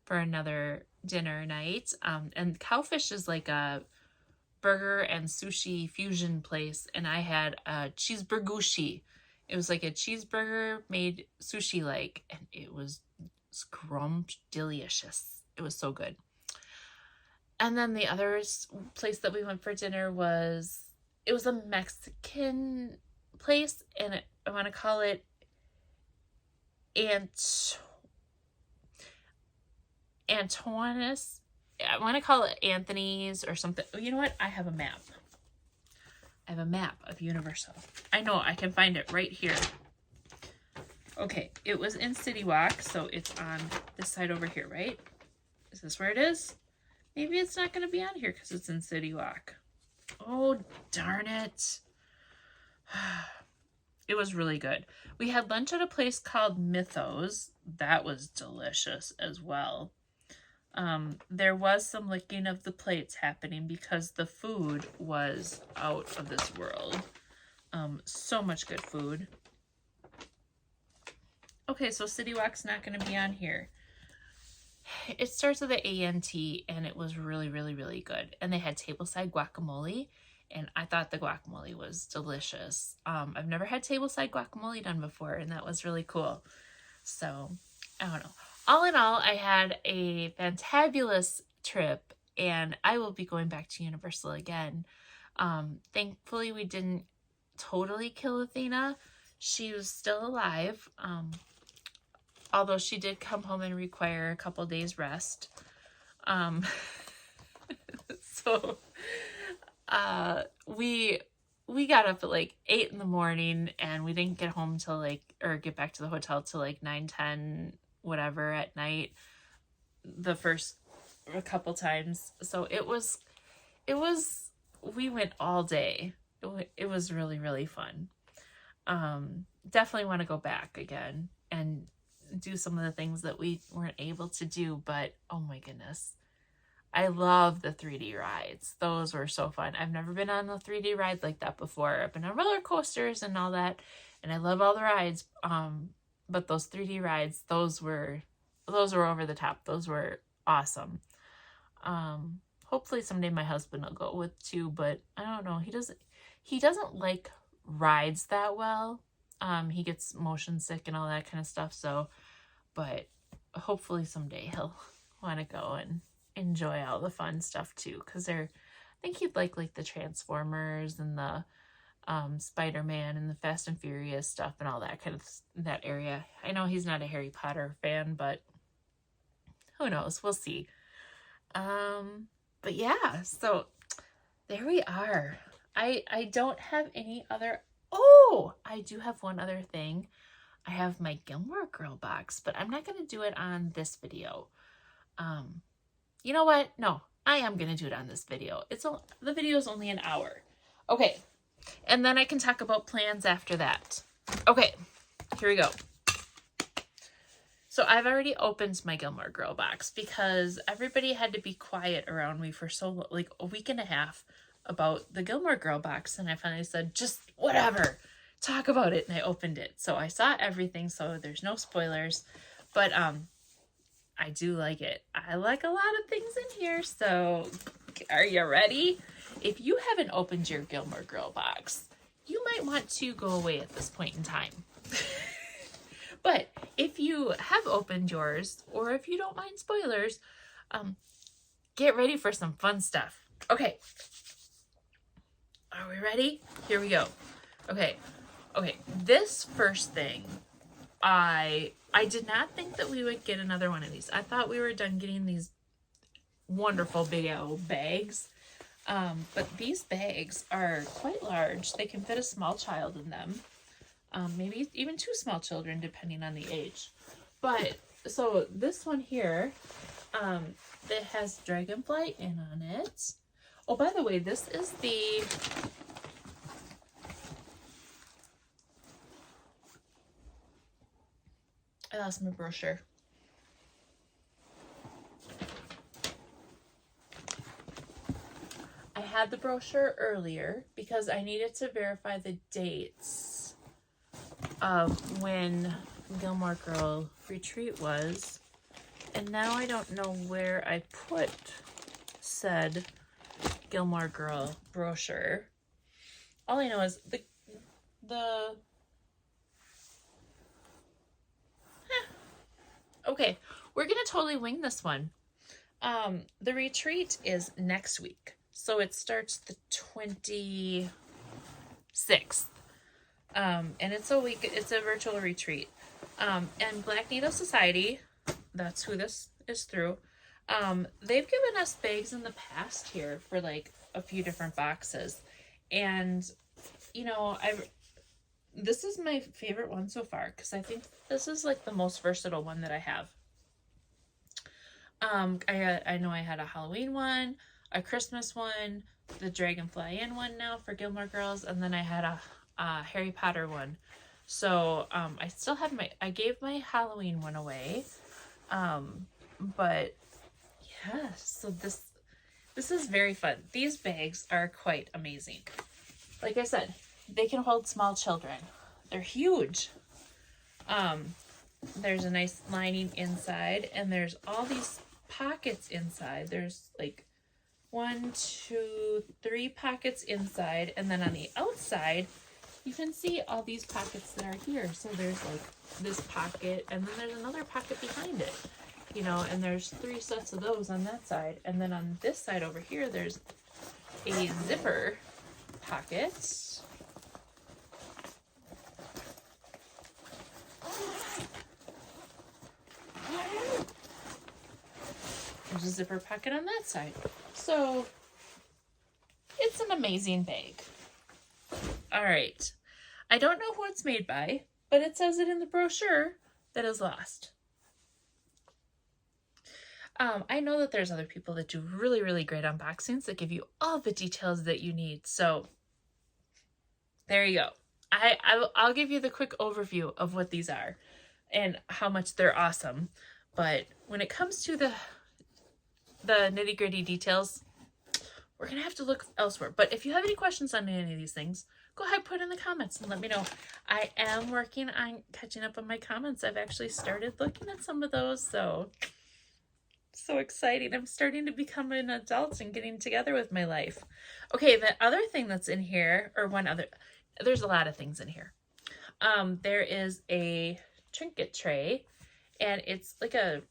for another dinner night. And Cowfish is like a burger and sushi fusion place. And I had a cheeseburgushi. It was like a cheeseburger made sushi-like. And it was delicious. It was so good. And then the other place that we went for dinner was, it was a Mexican place, and I want to call it Antoine's. I want to call it Anthony's or something. You know what? I have a map. I have a map of Universal. I know, I can find it right here. Okay, it was in City Walk, so it's on this side over here, right? Is this where it is? Maybe it's not going to be on here because it's in City Walk. Oh, darn it. It was really good. We had lunch at a place called Mythos. That was delicious as well. There was some licking of the plates happening because the food was out of this world. So much good food. Okay, so City Walk's not going to be on here. It starts with the A-N-T, and it was really, really, really good. And they had tableside guacamole, and I thought the guacamole was delicious. I've never had tableside guacamole done before, and that was really cool. So, I don't know. All in all, I had a fantabulous trip, and I will be going back to Universal again. Thankfully, we didn't totally kill Athena. She was still alive. Although she did come home and require a couple days rest. So we got up at like 8 in the morning, and we didn't get home till get back to the hotel till like 9, 10, whatever at night the first a couple times. So we went all day. It was really, really fun. Definitely want to go back again and do some of the things that we weren't able to do, but oh my goodness, I love the 3D rides. Those were so fun. I've never been on a 3D ride like that before. I've been on roller coasters and all that, and I love all the rides, but those 3D rides, those were over the top. Those were awesome. Hopefully someday my husband will go with too, but I don't know, he doesn't like rides that well. He gets motion sick and all that kind of stuff. So, but hopefully someday he'll want to go and enjoy all the fun stuff too. Cause I think he'd like the Transformers and the, Spider-Man and the Fast and Furious stuff and all that kind of, that area. I know he's not a Harry Potter fan, but who knows? We'll see. But yeah, so there we are. I don't have any other. Oh, I do have one other thing. I have my Gilmore Girl box, but I'm not going to do it on this video. You know what? No, I am going to do it on this video. The video is only an hour. Okay, And then I can talk about plans after that. Okay, here we go. So I've already opened my Gilmore Girl box because everybody had to be quiet around me for so like a week and a half about the Gilmore Girl box, and I finally said, just whatever, talk about it, and I opened it. So I saw everything, so there's no spoilers, but I do like it. I like a lot of things in here, so are you ready? If you haven't opened your Gilmore Girl box, you might want to go away at this point in time. But if you have opened yours, or if you don't mind spoilers, get ready for some fun stuff. Okay. Are we ready? Here we go. Okay. This first thing, I did not think that we would get another one of these. I thought we were done getting these wonderful big old bags. But these bags are quite large. They can fit a small child in them. Maybe even 2 small children, depending on the age. But, so this one here, it has Dragonfly in on it. Oh, by the way, this is the... I lost my brochure. I had the brochure earlier because I needed to verify the dates of when Gilmore Girl retreat was, and now I don't know where I put said Gilmore Girl brochure. All I know is okay, we're gonna totally wing this one. The retreat is next week, so it starts the 26th. And it's a week, it's a virtual retreat. And Black Needle Society, that's who this is through. They've given us bags in the past here for like a few different boxes. And, you know, this is my favorite one so far because I think this is like the most versatile one that I have. I know I had a Halloween one, a Christmas one, the Dragonfly Inn one now for Gilmore Girls, and then I had a Harry Potter one. So I still have I gave my Halloween one away, but yeah, so this is very fun. These bags are quite amazing. Like I said, they can hold small children. They're huge. There's a nice lining inside, and there's all these pockets inside. There's like 1, 2, 3 pockets inside, and then on the outside you can see all these pockets that are here. So there's like this pocket, and then there's another pocket behind it, you know, and there's 3 sets of those on that side. And then on this side over here, there's a zipper pocket. There's a zipper pocket on that side. So it's an amazing bag. All right. I don't know who it's made by, but it says it in the brochure that is lost. I know that there's other people that do really, really great unboxings that give you all the details that you need. So there you go. I'll give you the quick overview of what these are and how much they're awesome. But when it comes to the nitty gritty details, we're going to have to look elsewhere. But if you have any questions on any of these things, go ahead, put in the comments and let me know. I am working on catching up on my comments. I've actually started looking at some of those, so exciting. I'm starting to become an adult and getting together with my life. Okay, the other thing that's in here, or there's a lot of things in here. There is a trinket tray, and it's like a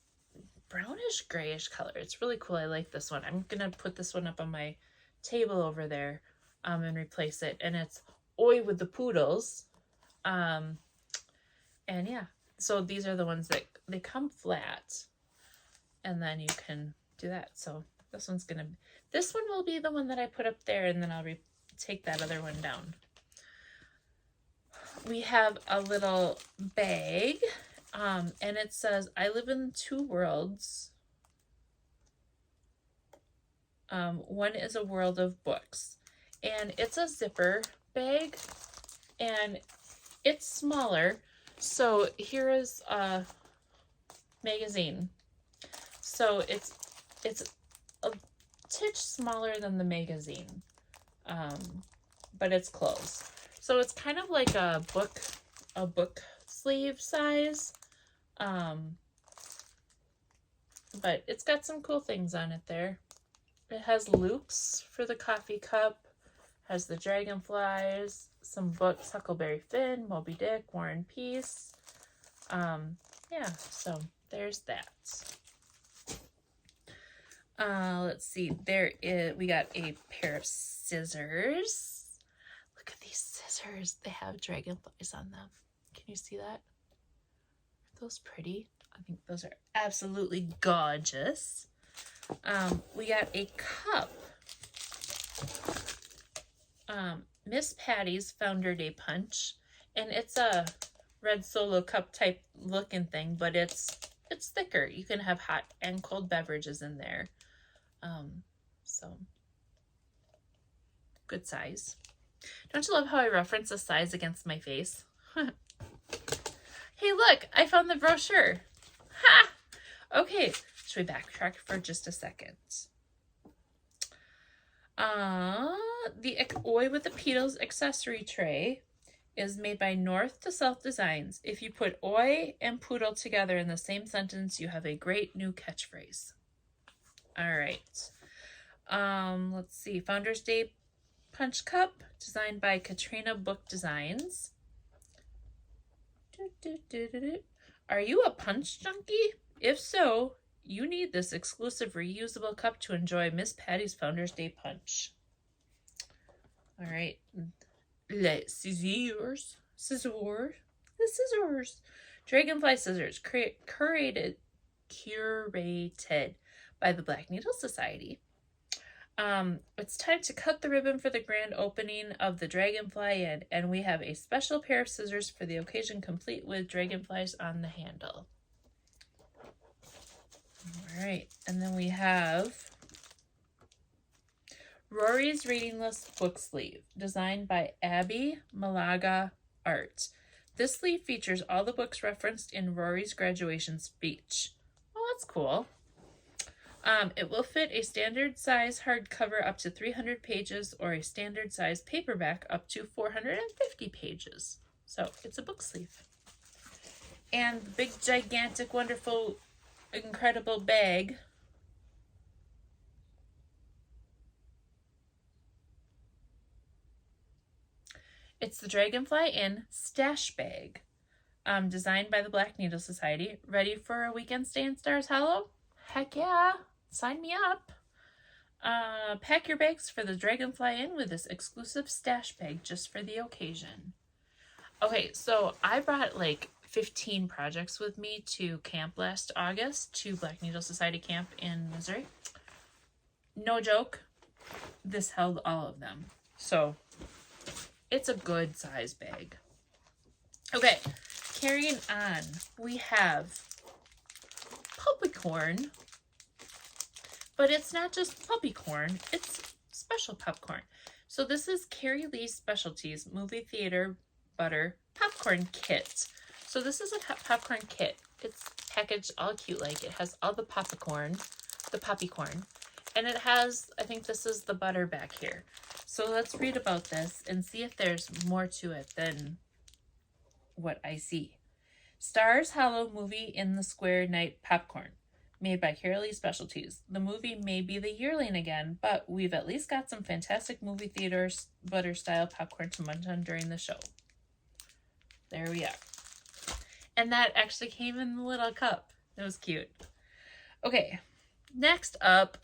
brownish grayish color. It's really cool. I like this one. I'm gonna put this one up on my table over there and replace it. And it's Oi with the Poodles. And yeah, so these are the ones that they come flat, and then you can do that. So this one will be the one that I put up there, and then I'll take that other one down. We have a little bag, and it says, I live in 2 worlds. One is a world of books, and it's a zipper bag, and it's smaller. So here is a magazine. So it's a titch smaller than the magazine, but it's closed. So it's kind of like a book sleeve size, but it's got some cool things on it there. It has loops for the coffee cup, has the dragonflies, some books, Huckleberry Finn, Moby Dick, War and Peace. Yeah, so there's that. Let's see, we got a pair of scissors. Look at these scissors. They have dragonflies on them. Can you see that? Are those pretty? I think those are absolutely gorgeous. We got a cup. Miss Patty's Founder Day Punch, and it's a red Solo cup type looking thing, but it's thicker. You can have hot and cold beverages in there. So good size. Don't you love how I reference the size against my face? Hey, look, I found the brochure. Ha! Okay, should we backtrack for just a second? The Oi with the Petals accessory tray is made by North to South Designs. If you put Oi and Poodle together in the same sentence, you have a great new catchphrase. All right. Let's see. Founders Day Punch Cup, designed by Katrina Book Designs. Are you a punch junkie? If so, you need this exclusive reusable cup to enjoy Miss Patty's Founders Day Punch. All right. Les scissors. The scissors. Dragonfly scissors, curated by the Black Needle Society. It's time to cut the ribbon for the grand opening of the Dragonfly, and we have a special pair of scissors for the occasion, complete with dragonflies on the handle. All right, and then we have Rory's Reading List book sleeve, designed by Abby Malaga Art. This sleeve features all the books referenced in Rory's graduation speech. Oh, that's cool. It will fit a standard size hardcover up to 300 pages or a standard size paperback up to 450 pages. So it's a book sleeve. And the big, gigantic, wonderful, incredible bag. It's the Dragonfly Inn Stash Bag, designed by the Black Needle Society. Ready for a weekend stay in Stars Hollow? Heck yeah, sign me up. Pack your bags for the Dragonfly Inn with this exclusive stash bag just for the occasion. Okay, so I brought like 15 projects with me to camp last August, to Black Needle Society camp in Missouri. No joke, this held all of them. So it's a good size bag. Okay, carrying on, we have puppycorn, but it's not just puppycorn, it's special popcorn. So this is Carrie Lee's Specialties Movie Theater Butter Popcorn Kit. So this is a popcorn kit. It's packaged all cute like. It has all the poppycorn, and it has, I think this is the butter back here. So let's read about this and see if there's more to it than what I see. Stars Hollow Movie in the Square Night Popcorn, made by Carolee Specialties. The movie may be the yearling again, but we've at least got some fantastic movie theater butter style popcorn to munch on during the show. There we are. And that actually came in the little cup. It was cute. Okay, next up,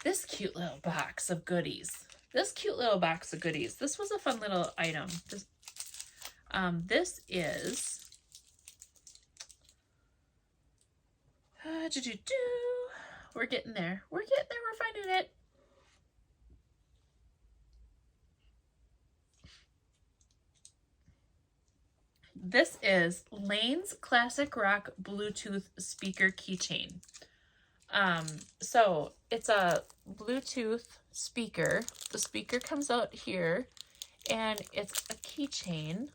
this cute little box of goodies. This was a fun little item. This is we're getting there. We're finding it. This is Lane's Classic Rock Bluetooth speaker keychain. So it's a Bluetooth speaker. The speaker comes out here, And it's a keychain.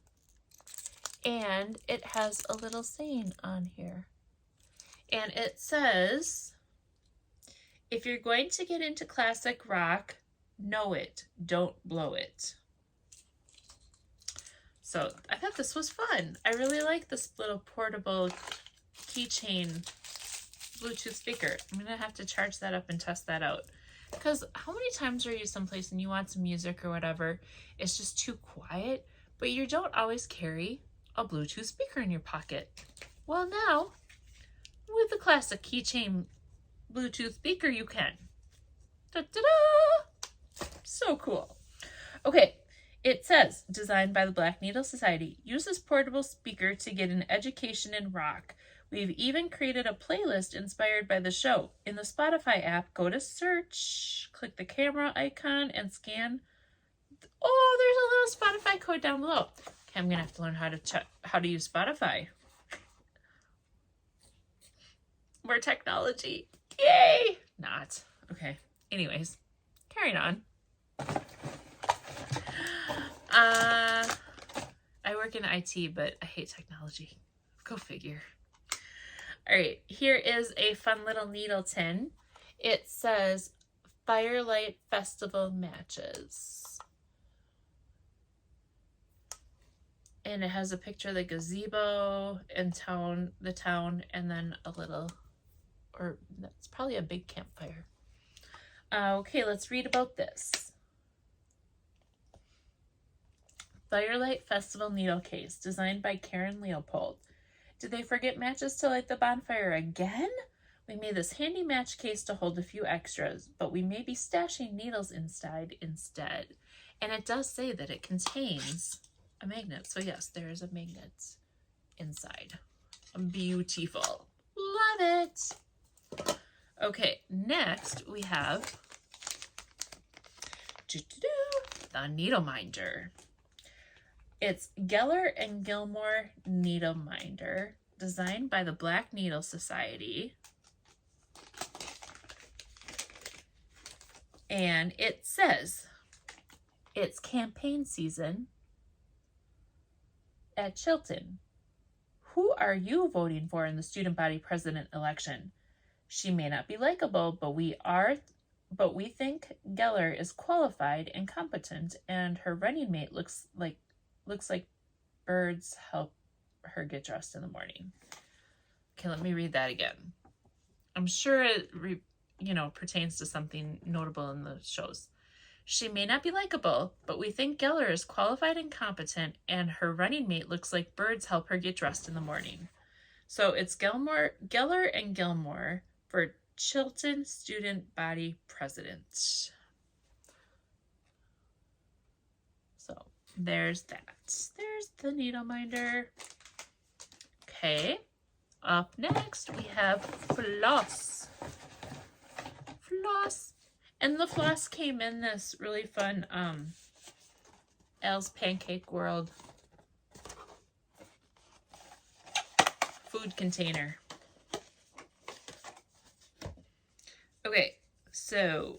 And it has a little saying on here. And it says, if you're going to get into classic rock, know it, don't blow it. So I thought this was fun. I really like this little portable keychain Bluetooth speaker. I'm gonna have to charge that up and test that out. Because how many times are you someplace and you want some music or whatever, it's just too quiet, but you don't always carry a Bluetooth speaker in your pocket. Well, now with the classic keychain Bluetooth speaker, you can. Da-da-da! So cool. Okay, it says, designed by the Black Needle Society, use this portable speaker to get an education in rock. We've even created a playlist inspired by the show. In the Spotify app, go to search, click the camera icon, and scan. Oh, there's a little Spotify code down below. Okay, I'm gonna have to learn how to use Spotify. More technology. Yay! Not. Okay. Anyways, carrying on. I work in IT, but I hate technology. Go figure. All right, here is a fun little needle tin. It says Firelight Festival Matches. And it has a picture of the gazebo and the town, and then a little, or that's probably a big campfire. Okay, let's read about this. Firelight Festival Needle Case, designed by Karen Leopold. Did they forget matches to light the bonfire again? We made this handy match case to hold a few extras, but we may be stashing needles inside instead. And it does say that it contains a magnet. So yes, there is a magnet inside. Beautiful. Love it. Okay, next we have the Needle Minder. It's Geller and Gilmore Needle Minder, designed by the Black Needle Society. And it says it's campaign season at Chilton. Who are you voting for in the student body president election? She may not be likable, but we think Geller is qualified and competent, and her running mate looks like birds help her get dressed in the morning. Okay, let me read that again. I'm sure it pertains to something notable in the shows. She may not be likable, but we think Geller is qualified and competent, and her running mate looks like birds help her get dressed in the morning. So it's Geller and Gilmore for Chilton Student Body President. So there's that. There's the needle minder. Okay. Up next, we have floss. Floss. And the floss came in this really fun Al's Pancake World food container. Okay, so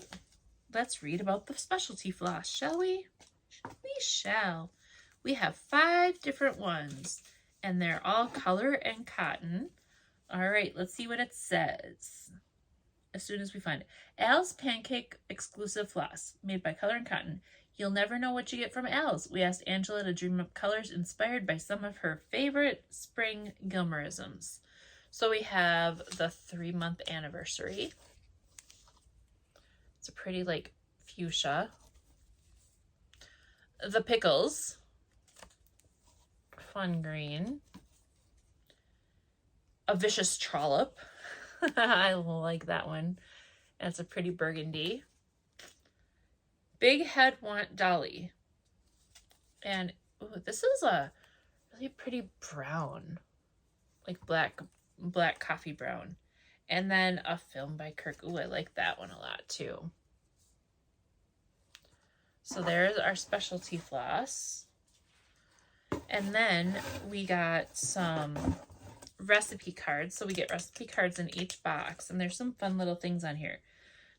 let's read about the specialty floss, shall we? We shall. We have 5 different ones, and they're all color and cotton. All right, let's see what it says as soon as we find it. Al's Pancake Exclusive Floss, made by Color and Cotton. You'll never know what you get from Al's. We asked Angela to dream up colors inspired by some of her favorite spring Gilmoreisms. So we have the 3-month anniversary. It's a pretty fuchsia. The pickles. Fun green. A vicious trollop. I like that one. That's a pretty burgundy. Big Head Want Dolly. And this is a really pretty brown. Like black coffee brown. And then a film by Kirk. Ooh, I like that one a lot too. So there's our specialty floss. And then we got some recipe cards. So we get recipe cards in each box. And there's some fun little things on here.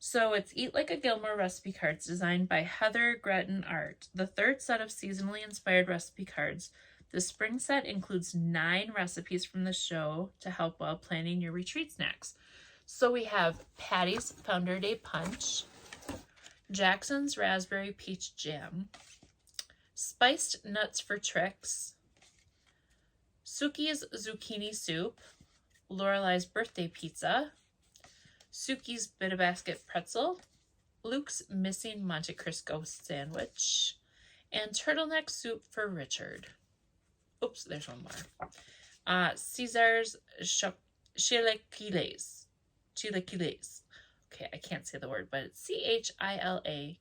So it's Eat Like a Gilmore recipe cards designed by Heather Gretton Art, the third set of seasonally inspired recipe cards. The spring set includes 9 recipes from the show to help while planning your retreat snacks. So we have Patty's Founder Day Punch, Jackson's Raspberry Peach Jam, Spiced Nuts for Tricks, Suki's Zucchini Soup, Lorelei's Birthday Pizza, Suki's Bit-A-Basket Pretzel, Luke's Missing Monte Cristo Sandwich, and Turtleneck Soup for Richard. Oops, there's one more. Caesar's Chilaquiles. Okay, I can't say the word, but it's Chilaquiles.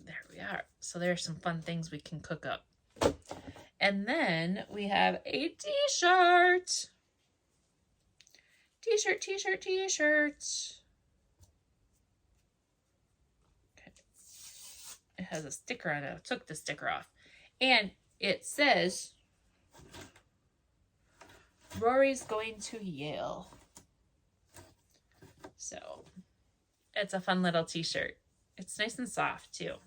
There we are. So there's some fun things we can cook up. And then we have a t-shirt. T-shirt. Okay. It has a sticker on it. I took the sticker off. And it says, Rory's going to Yale. So, it's a fun little t-shirt. It's nice and soft, too.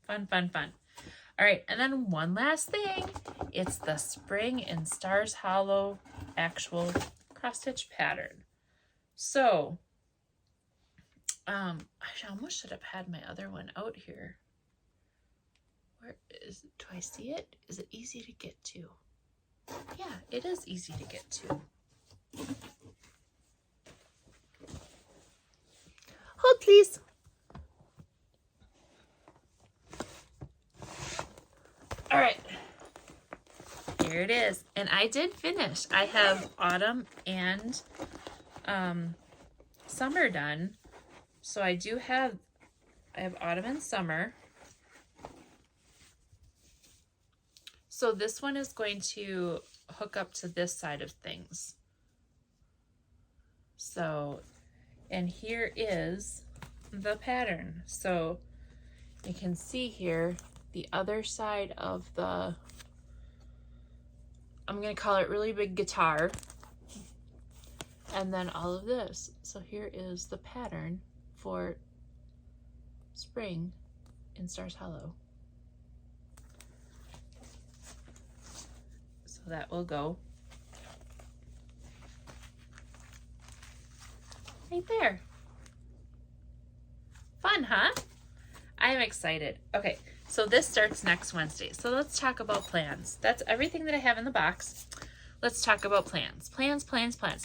Fun. All right, and then one last thing. It's the Spring in Stars Hollow actual cross-stitch pattern. So, I almost should have had my other one out here. Where is it? Do I see it? Is it easy to get to? Yeah, it is easy to get to. Hold, please. All right. Here it is. And I did finish. I have autumn and summer done. So I have autumn and summer. So this one is going to hook up to this side of things. So, and here is the pattern. So you can see here the other side of the, I'm going to call it really big guitar. And then all of this. So here is the pattern for Spring in Stars Hollow. So that will go right there. Fun, huh? I am excited. Okay, so this starts next Wednesday. So let's talk about plans. That's everything that I have in the box. Let's talk about plans. Plans.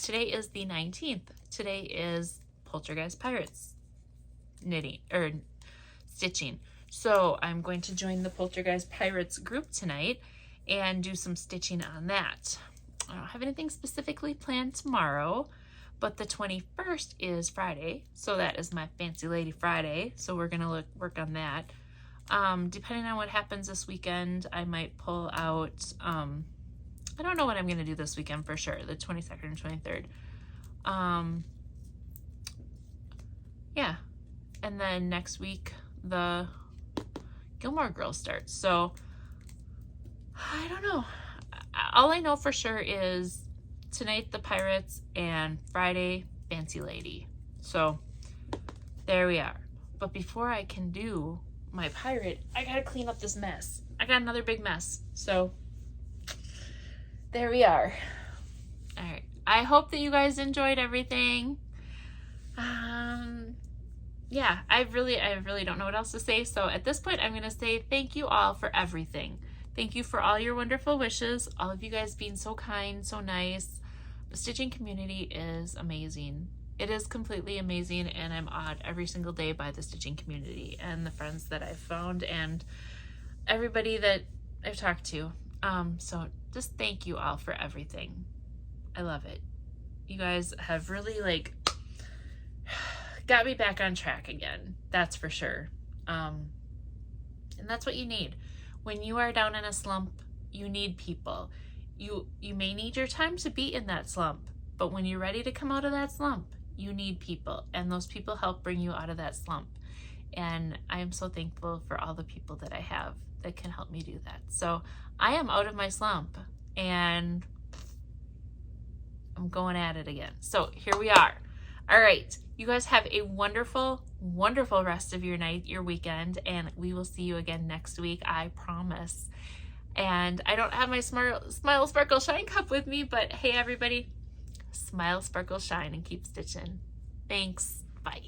Today is the 19th. Today is Poltergeist Pirates knitting or stitching. So I'm going to join the Poltergeist Pirates group tonight and do some stitching on that. I don't have anything specifically planned tomorrow, but the 21st is Friday. So that is my Fancy Lady Friday. So we're going to work on that. Depending on what happens this weekend, I might pull out, I don't know what I'm going to do this weekend for sure, the 22nd and 23rd. Yeah. And then next week, the Gilmore Girls starts. So, I don't know. All I know for sure is tonight, the Pirates, and Friday, Fancy Lady. So, there we are. But before I can do my pirate, I gotta clean up this mess. I got another big mess. So, there we are. All right. I hope that you guys enjoyed everything. Yeah, I really don't know what else to say. So at this point, I'm going to say thank you all for everything. Thank you for all your wonderful wishes. All of you guys being so kind, so nice. The stitching community is amazing. It is completely amazing, and I'm awed every single day by the stitching community and the friends that I've found and everybody that I've talked to. So just thank you all for everything. I love it. You guys have really got me back on track again. That's for sure. And that's what you need. When you are down in a slump, you need people. You may need your time to be in that slump, but when you're ready to come out of that slump, you need people, and those people help bring you out of that slump. And I am so thankful for all the people that I have that can help me do that. So I am out of my slump, and I'm going at it again. So here we are. All right. You guys have a wonderful, wonderful rest of your night, your weekend, and we will see you again next week, I promise. And I don't have my Smile, Sparkle, Shine cup with me, but hey, everybody, smile, sparkle, shine, and keep stitching. Thanks. Bye.